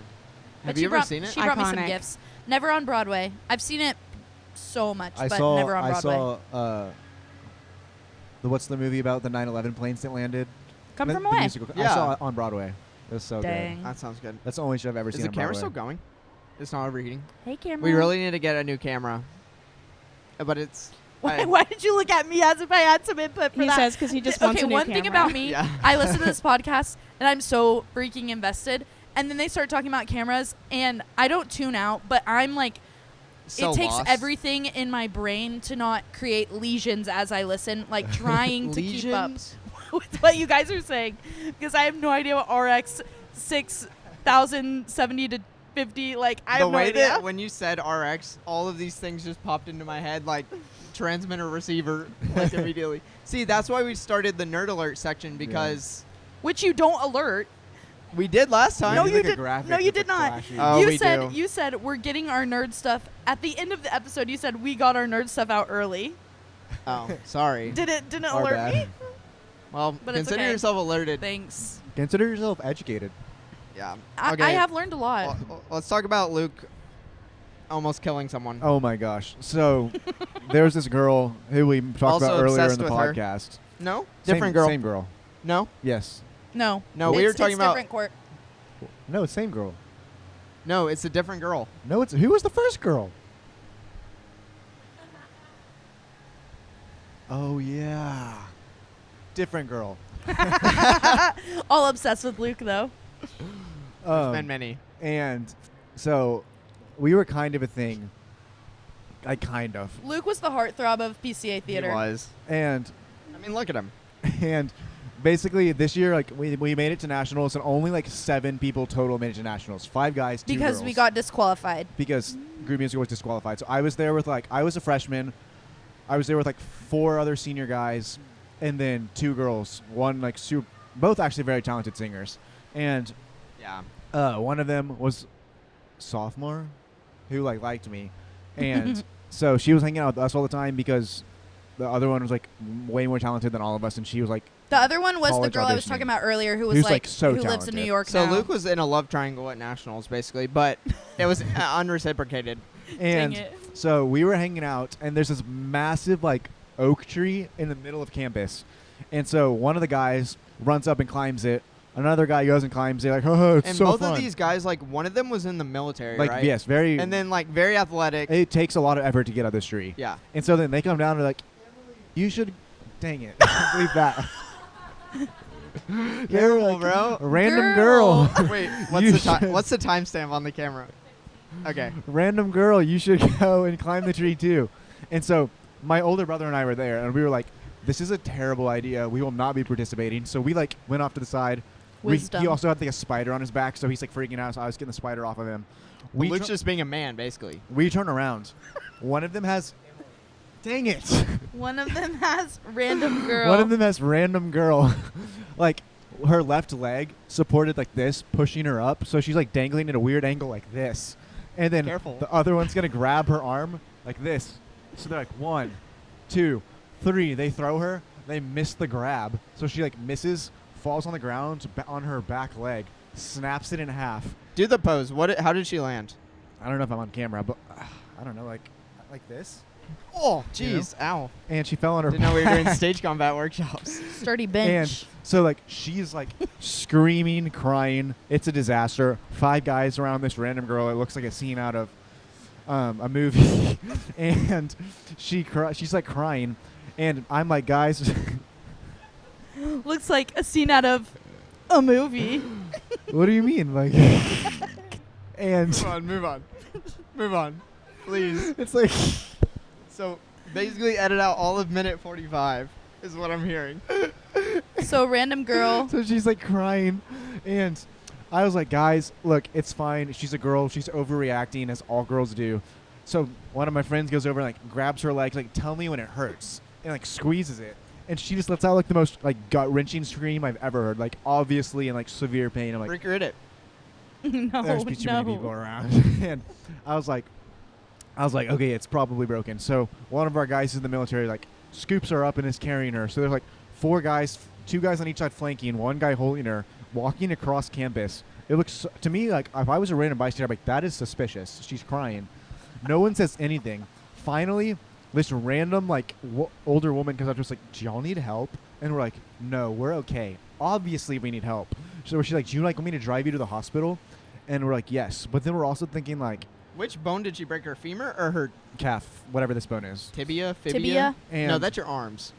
But Have she you ever brought- seen it? She brought me some Iconic. gifts. Never on Broadway. I've seen it so much, I but saw. never on I Broadway. saw. What's the movie about the 9/11 planes that landed? Come The from away. musical. Yeah. I saw it on Broadway. It was so Dang. That sounds good. good. That's the only show I've ever Is seen the on camera Broadway. still going? It's not overheating. Hey, camera. We really need to get a new camera. But it's Why did you look at me as if I had some input for He that? says because he just wants Okay, a new one thing camera. about me, Yeah. I listen to this podcast and I'm so freaking invested. And then they start talking about cameras, and I don't tune out, but I'm like, so it takes lost. everything in my brain to not create lesions as I listen, like trying to keep up Legions? with what you guys are saying, because I have no idea what RX 6070 to 50. Like I The have no way idea. that when you said RX, all of these things just popped into my head like transmitter receiver like immediately. See, that's why we started the nerd alert section because Which you don't alert. we did last time. No, Like you a did. graphic No, you with, did like, not. flashy- Oh, you we said do. you said we're getting our nerd stuff at the end of the episode. You said we got our nerd stuff out early. Oh, sorry. Didn't Our alert bad. me. Well, But it's consider okay. yourself alerted. Thanks. Consider yourself educated. Yeah. I Okay. have learned a lot. Well, let's talk about Luke almost killing someone. Oh my gosh. So there's this girl who we talked Also about earlier in obsessed the with her. podcast. No? Same- Different girl. Same girl. No? Yes. No. No, we were talking it's about. different Court. No, it's same girl. No, it's a different girl. No, it's who was the first girl? Oh yeah. Different girl. All obsessed with Luke though. There's been many. And so we were kind of a thing. I kind of. Luke was the heartthrob of PCA theater. He was. And I mean, look at him. and basically this year like we made it to nationals and only like 7 people total made it to nationals. 5 guys, 2 Because girls. we got disqualified. because group music was disqualified. So I was there with I was a freshman. I was there with 4 other senior guys, and then 2 girls. One both actually very talented singers, and Yeah. one of them was sophomore, who liked me, and so she was hanging out with us all the time because the other one was way more talented than all of us, and she was The other one was the College girl I was auditioning. talking about earlier who was Who's, so who lives in New talented. York So now. Luke was in a love triangle at nationals, basically, but it was unreciprocated. and Dang it. so we were hanging out, and there's this massive oak tree in the middle of campus, and so one of the guys runs up and climbs it. Another guy goes and climbs it, oh, it's And so both fun. of these guys, one of them was in the military, right? Yes, very. And then very athletic. it takes a lot of effort to get up this tree. Yeah. And so then they come down and they're like, you should, dang it, leave that. They were Careful, bro. a random girl. Wait, You what's the timestamp on the camera? Okay. Random girl, you should go and climb the tree too. And so my older brother and I were there, and we were like, this is a terrible idea. We will not be participating. So we went off to the side. Wisdom. He also had a spider on his back, so he's freaking out. So I was getting the spider off of him. Luke's just being a man, basically. We turn around. One of them has, dang it. One of them has random girl. One of them has random girl. Her left leg supported like this, pushing her up. So she's dangling at a weird angle like this. And then Careful. the other one's going to grab her arm like this. So they're 1, 2, 3. They throw her. They miss the grab. So she misses, falls on the ground on her back leg, snaps it in half. Do the pose. How did she land? I don't know if I'm on camera, but I don't know, like this. Oh, You know? jeez. Ow. And she fell on her Didn't know we were doing stage combat workshops. Sturdy And bench. so she's screaming, crying. It's a disaster. 5 guys around this random girl. It looks like a scene out of a movie. And she's crying. And I'm like, guys. Looks like a scene out of a movie. What do you mean? And Move on. Move on. Please. it's like, So basically edit out all of minute 45 is what I'm hearing. So random girl. So she's like crying, and I was like, guys, look, it's fine. She's a girl. She's overreacting, as all girls do. So one of my friends goes over and like grabs her leg, like, tell me when it hurts, and like squeezes it. And she just lets out like the most like gut-wrenching scream I've ever heard, like obviously in like severe pain. I'm like, Rick it. No, there's too many people around. And I was like, okay, it's probably broken. So one of our guys in the military like scoops her up and is carrying her. So there's like 4 guys, 2 guys on each side flanking, 1 guy holding her, walking across campus. It looks to me like if I was a random bystander, I'd be like, that is suspicious. She's crying. No one says anything. Finally, this random like older woman comes up to us like, do y'all need help? And we're like, no, we're okay. Obviously we need help. So she's like, do you like want me to drive you to the hospital? And we're like, yes. But then we're also thinking like, Which bone did she break? Her femur or her calf, whatever this bone is. tibia? Fibia? Tibia? And No, that's your arms.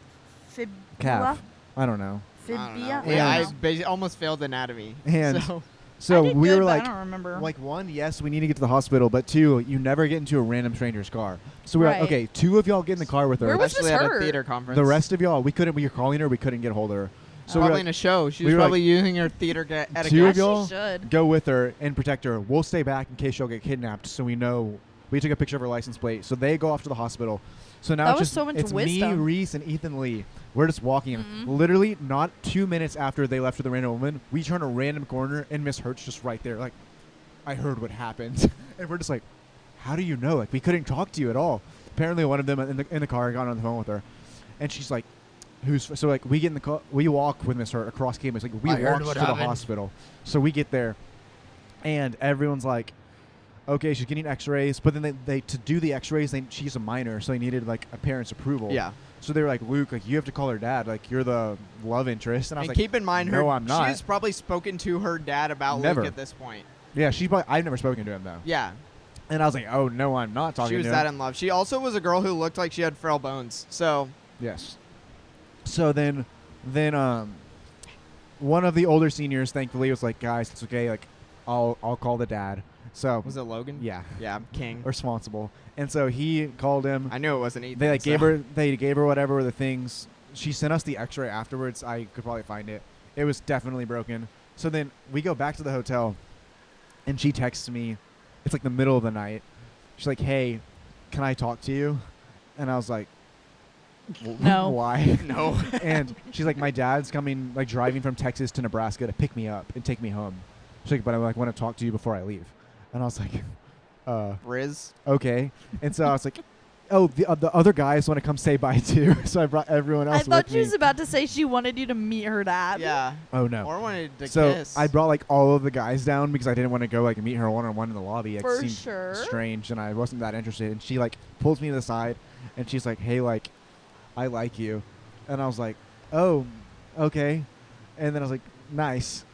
Fibula? calf. I don't know. I don't know. Fibia? Yeah, I And- almost failed anatomy. And so So I did we good, were but like, I don't remember. like 1, yes, we need to get to the hospital, but 2, you never get into a random stranger's car. So we're Right. like, okay, 2 of y'all get in the car with her. Where was especially this at her? a theater conference. The rest of y'all, we were calling her, we couldn't get a hold of her. So probably we're in like, a show. She we was were probably like, using her theater etiquette. 2 of She y'all should. go with her and protect her. We'll stay back in case she'll get kidnapped. So we know. We took a picture of her license plate. So they go off to the hospital. So now That it's was just so much it's me, wisdom. Reese, and Ethan Lee. We're just walking. Mhm. Literally, not 2 minutes after they left with the random woman, we turn a random corner and Miss Hurt's just right there. Like, I heard what happened, and we're just like, how do you know? Like, we couldn't talk to you at all. Apparently, one of them in the car got on the phone with her, and she's like, so like we get in the car, we walk with Miss Hurt across campus. Like we I heard walk what to the happened. hospital. So we get there, and everyone's like, okay, she's getting X-rays, but then they to do the X-rays, she's a minor, so they needed like a parent's approval. Yeah. So they were like, Luke, like you have to call her dad. Like you're the love interest. And I was And like, keep in mind, no, I'm not. she's probably spoken to her dad about Never. Luke at this point. yeah, I've never spoken to him though. Yeah. And I was like, oh no, I'm not talking She was to that him. in love. She also was a girl who looked like she had frail bones. So Yes. So then one of the older seniors, thankfully, was like, guys, it's okay. Like, I'll call the dad. So was it Logan? yeah, Yeah, King. responsible. And so he called him. I knew it wasn't Ethan. They like so. gave her whatever the things. She sent us the X-ray afterwards. I could probably find it. It was definitely broken. So then we go back to the hotel, and she texts me. It's like the middle of the night. She's like, "Hey, can I talk to you?" And I was like, No. Why? No. And she's like, "My dad's coming, like driving from Texas to Nebraska to pick me up and take me home." She's like, "But I like want to talk to you before I leave." And I was like, Riz. okay. And so I was like, oh, the other guys want to come say bye too. So I brought everyone else I thought with she me. was about to say she wanted you to meet her dad. Yeah. Oh no. Or wanted to So kiss. I brought like all of the guys down because I didn't want to go like meet her one-on-one in the lobby. It For seemed sure. strange, and I wasn't that interested. And she like pulls me to the side, and she's like, "Hey, like, I like you," and I was like, "Oh, okay," and then I was like, "Nice,"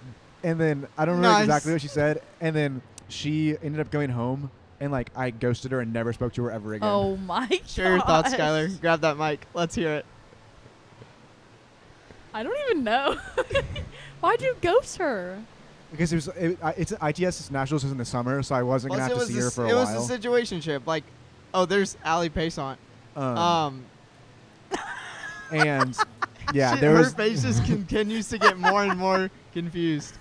and then I don't remember Nice. exactly what she said, and then she ended up going home, and like I ghosted her and never spoke to her ever again. Oh my god. Share your thoughts, Skylar. Grab that mic. Let's hear it. I don't even know. Why'd you ghost her? Because it's ITS Nationals is in the summer, so I wasn't gonna have to see her for a it while. was a situationship. Like, oh, there's Allie Paisant. And yeah, She- there her was face just continues to get more and more confused.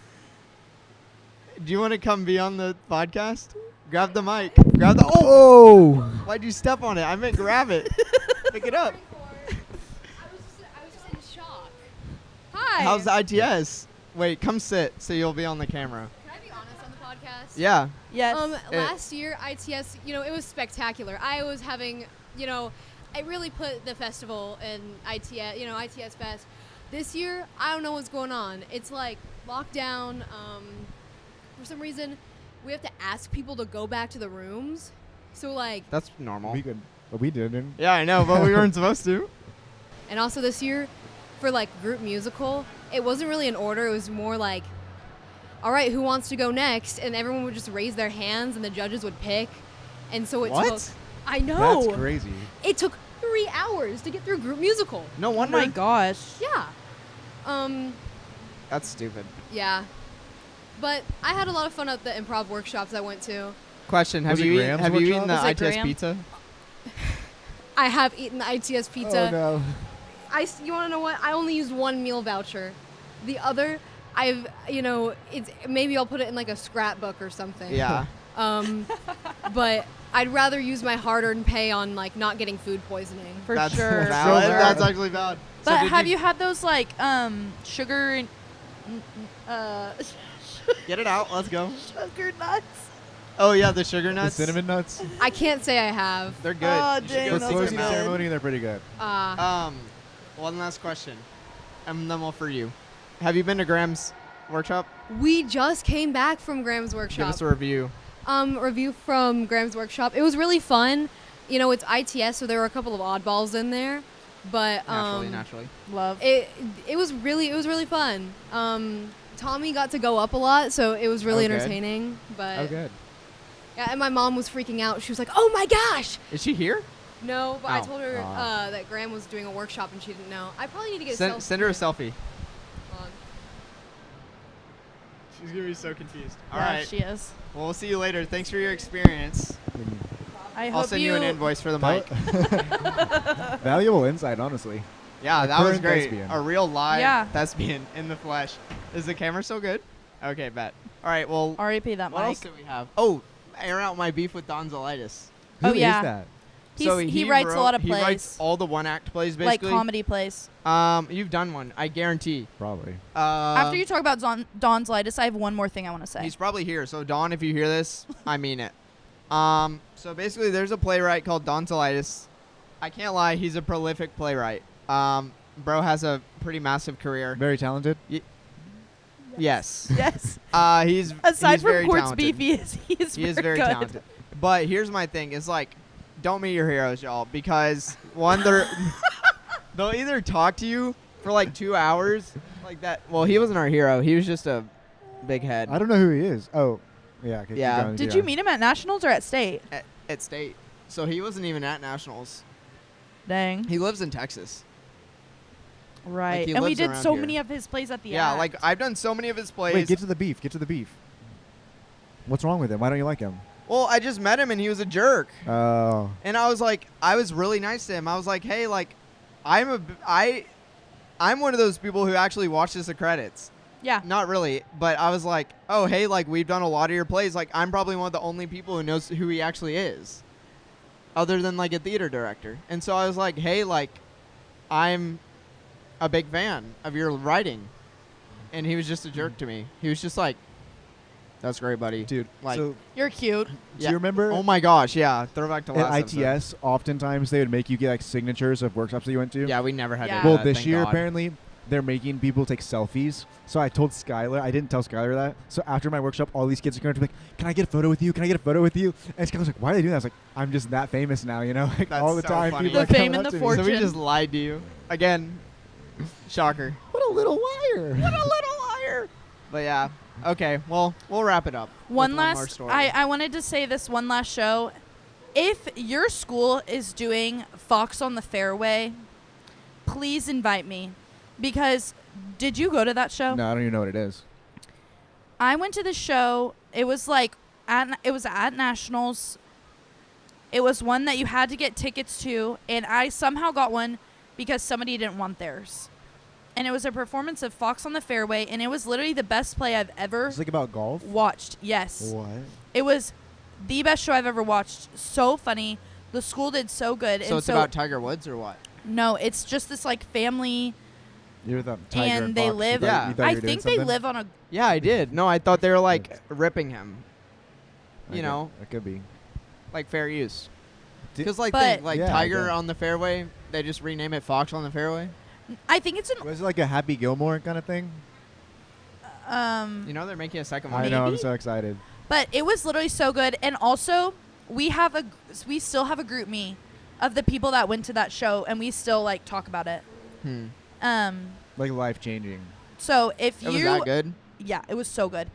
Do you want to come be on the podcast? Grab the mic. Grab the. Oh! oh. Why'd you step on it? I meant grab it. Pick it up. I was just in shock. Hi. How's the ITS? Wait, come sit so you'll be on the camera. Can I be honest on the podcast? Yeah. Yes. Last year, ITS, it was spectacular. I was having, I really put the festival in ITS, ITS Fest. This year, I don't know what's going on. It's like lockdown. For some reason, we have to ask people to go back to the rooms. So like, That's normal. We could, but we didn't. Yeah, I know, but we weren't supposed to. and also this year, for like group musical, it wasn't really an order. It was more like, all right, who wants to go next? And everyone would just raise their hands, and the judges would pick. And so it What? took. I know. That's crazy. It took 3 hours to get through group musical. No oh wonder. my gosh. Yeah. That's stupid. Yeah. But I had a lot of fun at the improv workshops I went to. Question: Have Was it you Graham's have you workshop? eaten the Was it ITS Graham? pizza? I have eaten ITS pizza. Oh no. You want to know what? I only used one meal voucher. The other, maybe I'll put it in like a scrapbook or something. Yeah. But I'd rather use my hard-earned pay on like not getting food poisoning. For That's sure. valid. So That's actually valid. So But did have you had those like sugar get it out? Let's go. sugar nuts? Oh yeah, the sugar The nuts. cinnamon nuts. I can't say I have. They're good. Oh, You should dang, go For those seek are closing them out. good. ceremony, they're pretty good. One last question, and then we'll for you. Have you been to Graham's workshop? We just came back from Graham's Give workshop. us a review. Review from Graham's workshop. It was really fun. You know, it's ITS, so there were a couple of oddballs in there, but Naturally. Love. it was really fun. Tommy got to go up a lot, so it was really Oh, good. entertaining. But Oh, good. yeah, and my mom was freaking out. She was like, "Oh my gosh!" Is she here? No, but I Oh. told her Aw. that Graham was doing a workshop and she didn't know. I probably need to get a Send, selfie. send her a selfie. Hold on. She's gonna be so confused. All Yeah, right. she is. Well, we'll see you later. Thanks for your experience. I I'll hope send you an invoice for the Tell- mic. Valuable insight, honestly. Yeah, A that was current great. thespian. A real live Yeah. thespian in the flesh. Is the camera still good? Okay, bet. All right, well, R.I.P. that what mic. else do we have? Oh, air out my beef with Donzelitis. Who Oh, is yeah. that? He writes a lot of He writes plays, all the one-act plays, like basically. comedy plays. You've done one, I guarantee. Probably. After you talk about Don's Lightus, I have one more thing I want to say. He's probably here. So Don, if you hear this, I mean it. So basically, there's a playwright called Donzelitis. I can't lie, he's a prolific playwright. Bro has a pretty massive career. Very talented. Yes. Yes. He's Aside he's from very Cort's talented. beef, he is very good. talented. But here's my thing: is like, don't meet your heroes, y'all, because one, they'll either talk to you for like 2 hours, like that. Well, he wasn't our hero; he was just a big head I don't know who he is. Oh, yeah. Okay, keep Yeah. going, Did keep you going. meet him at Nationals or at State? at State. So he wasn't even at Nationals. Dang. He lives in Texas. Right. he And we lives did around so here. many of his plays at the Yeah, act. like I've done so many of his plays. Wait, get to the beef. Get to the beef. What's wrong with him? Why don't you like him? Well, I just met him and he was a jerk. Oh. And I was like, I was really nice to him. I was like, hey, like, I'm one of those people who actually watches the credits. Yeah. Not really, but I was like, oh, hey, like, we've done a lot of your plays. Like, I'm probably one of the only people who knows who he actually is, other than, like, a theater director. And so I was like, hey, like, I'm a big fan of your writing. And he was just a jerk to me. He was just like, that's great, buddy. Dude, Like, so You're cute. do you remember Oh, my gosh, yeah. Throwback to last at episode. ITS, oftentimes they would make you get like signatures of workshops that you went to? Yeah, we never had Yeah. to do Well, that, this thank year, God. apparently, they're making people take selfies. So I told Skylar, I didn't tell Skylar that. So after my workshop, all these kids are going to be like, can I get a photo with you? Can I get a photo with you? And Skylar's like, why are they doing that? I was like, I'm just that famous now, you know? Like That's all the so time, funny. people The are coming fame and up the to me. So we fortune. just lied to you. Again, shocker. What a little liar. What a little liar. But yeah, okay, well, we'll wrap it up. One with more last. story. I wanted to say this one last show. If your school is doing Fox on the Fairway, please invite me, because did you go to that show? No, I don't even know what it is. I went to the show. It was like it was at Nationals. It was one that you had to get tickets to, and I somehow got one because somebody didn't want theirs. And it was a performance of Fox on the Fairway, and it was literally the best play I've ever It's like about golf. watched. Yes. What? It was the best show I've ever watched. So funny. The school did so good. so and it's about Tiger Woods or what? No, it's just this like family, You're the Tiger and they Fox. live. You thought- you thought I you were doing think they something? live on a. Yeah, I did. No, I thought they were like ripping him. You Okay, know, That could be. like fair use. Di- Because like, But- think, like Yeah, I Tiger guess. on the fairway, they just rename it Fox on the fairway. I think it's an. Was it like a Happy Gilmore kind of thing? You know, they're making a second one. I know. I'm Maybe? so excited. But it was literally so good, and also we still have a group me of the people that went to that show, and we still like talk about it. Like life changing. So if It was you, that good. yeah, it was so good,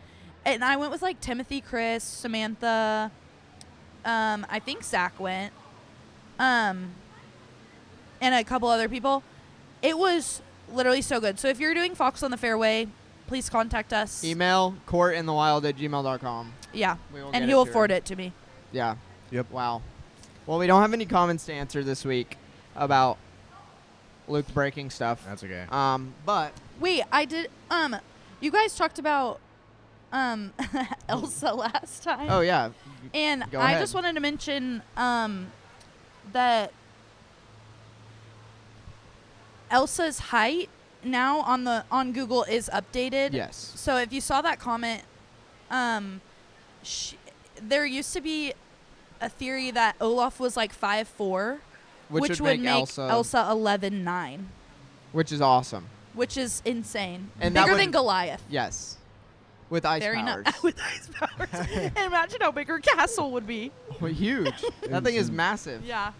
and I went with like Timothy, Chris, Samantha, I think Zach went, and a couple other people. It was literally so good. So if you're doing Fox on the Fairway, please contact us. Email cortinthewild@gmail.com. Yeah, We will and get he will to forward him. it to me. Yeah. Yep. Wow. Well, we don't have any comments to answer this week about Luke breaking stuff. That's okay. But Wait, I did. You guys talked about Elsa last time. oh yeah, And Go I ahead. just wanted to mention that Elsa's height now on Google is updated. yes, So if you saw that comment, there used to be a theory that Olaf was like 5'4", which would make Elsa 11'9", which is awesome. which is insane. And that Bigger would- than Goliath. Yes, with ice Very powers. nice. With ice powers. And imagine how big her castle would be. Well, huge. That thing is Insane. massive. Yeah.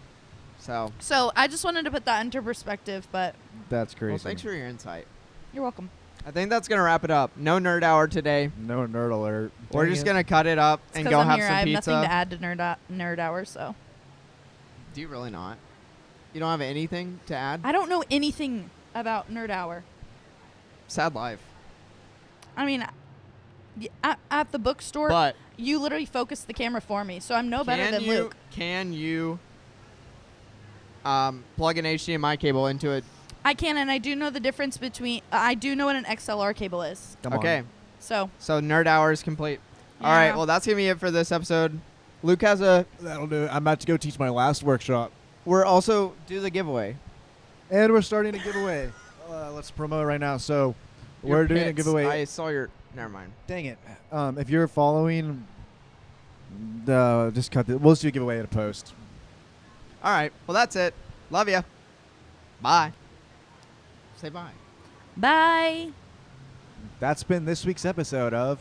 So, I just wanted to put that into perspective, but That's crazy. well, thanks for your insight. you're welcome. I think that's gonna wrap it up. No nerd hour today. No nerd alert. We're Dang just it. gonna cut it up It's and 'cause go I'm have here. some I have pizza. nothing to add to nerd hour, so Do you really not? You don't have anything to add? I don't know anything about nerd hour. Sad life. I mean, at the bookstore, But you literally focus the camera for me, so I'm no better than Luke. Can you plug an HDMI cable into it? I can, and I do know the difference between. I do know what an XLR cable is. Come on. Okay. So So nerd hour is complete. All right. Yeah. Well, that's gonna be it for this episode. Luke has a. That'll do it. I'm about to go teach my last workshop. We're also do the giveaway. And we're starting a giveaway. Let's promote right now. So Your we're doing a pits. giveaway. I saw your. Never mind. Dang it. If you're following, just cut the. We'll just do a giveaway at a post. All right. Well, that's it. Love ya. Bye. Say bye. bye. That's been this week's episode of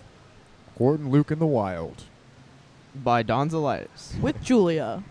Cort and Luke in the Wild. By Donzelitis. With Julia.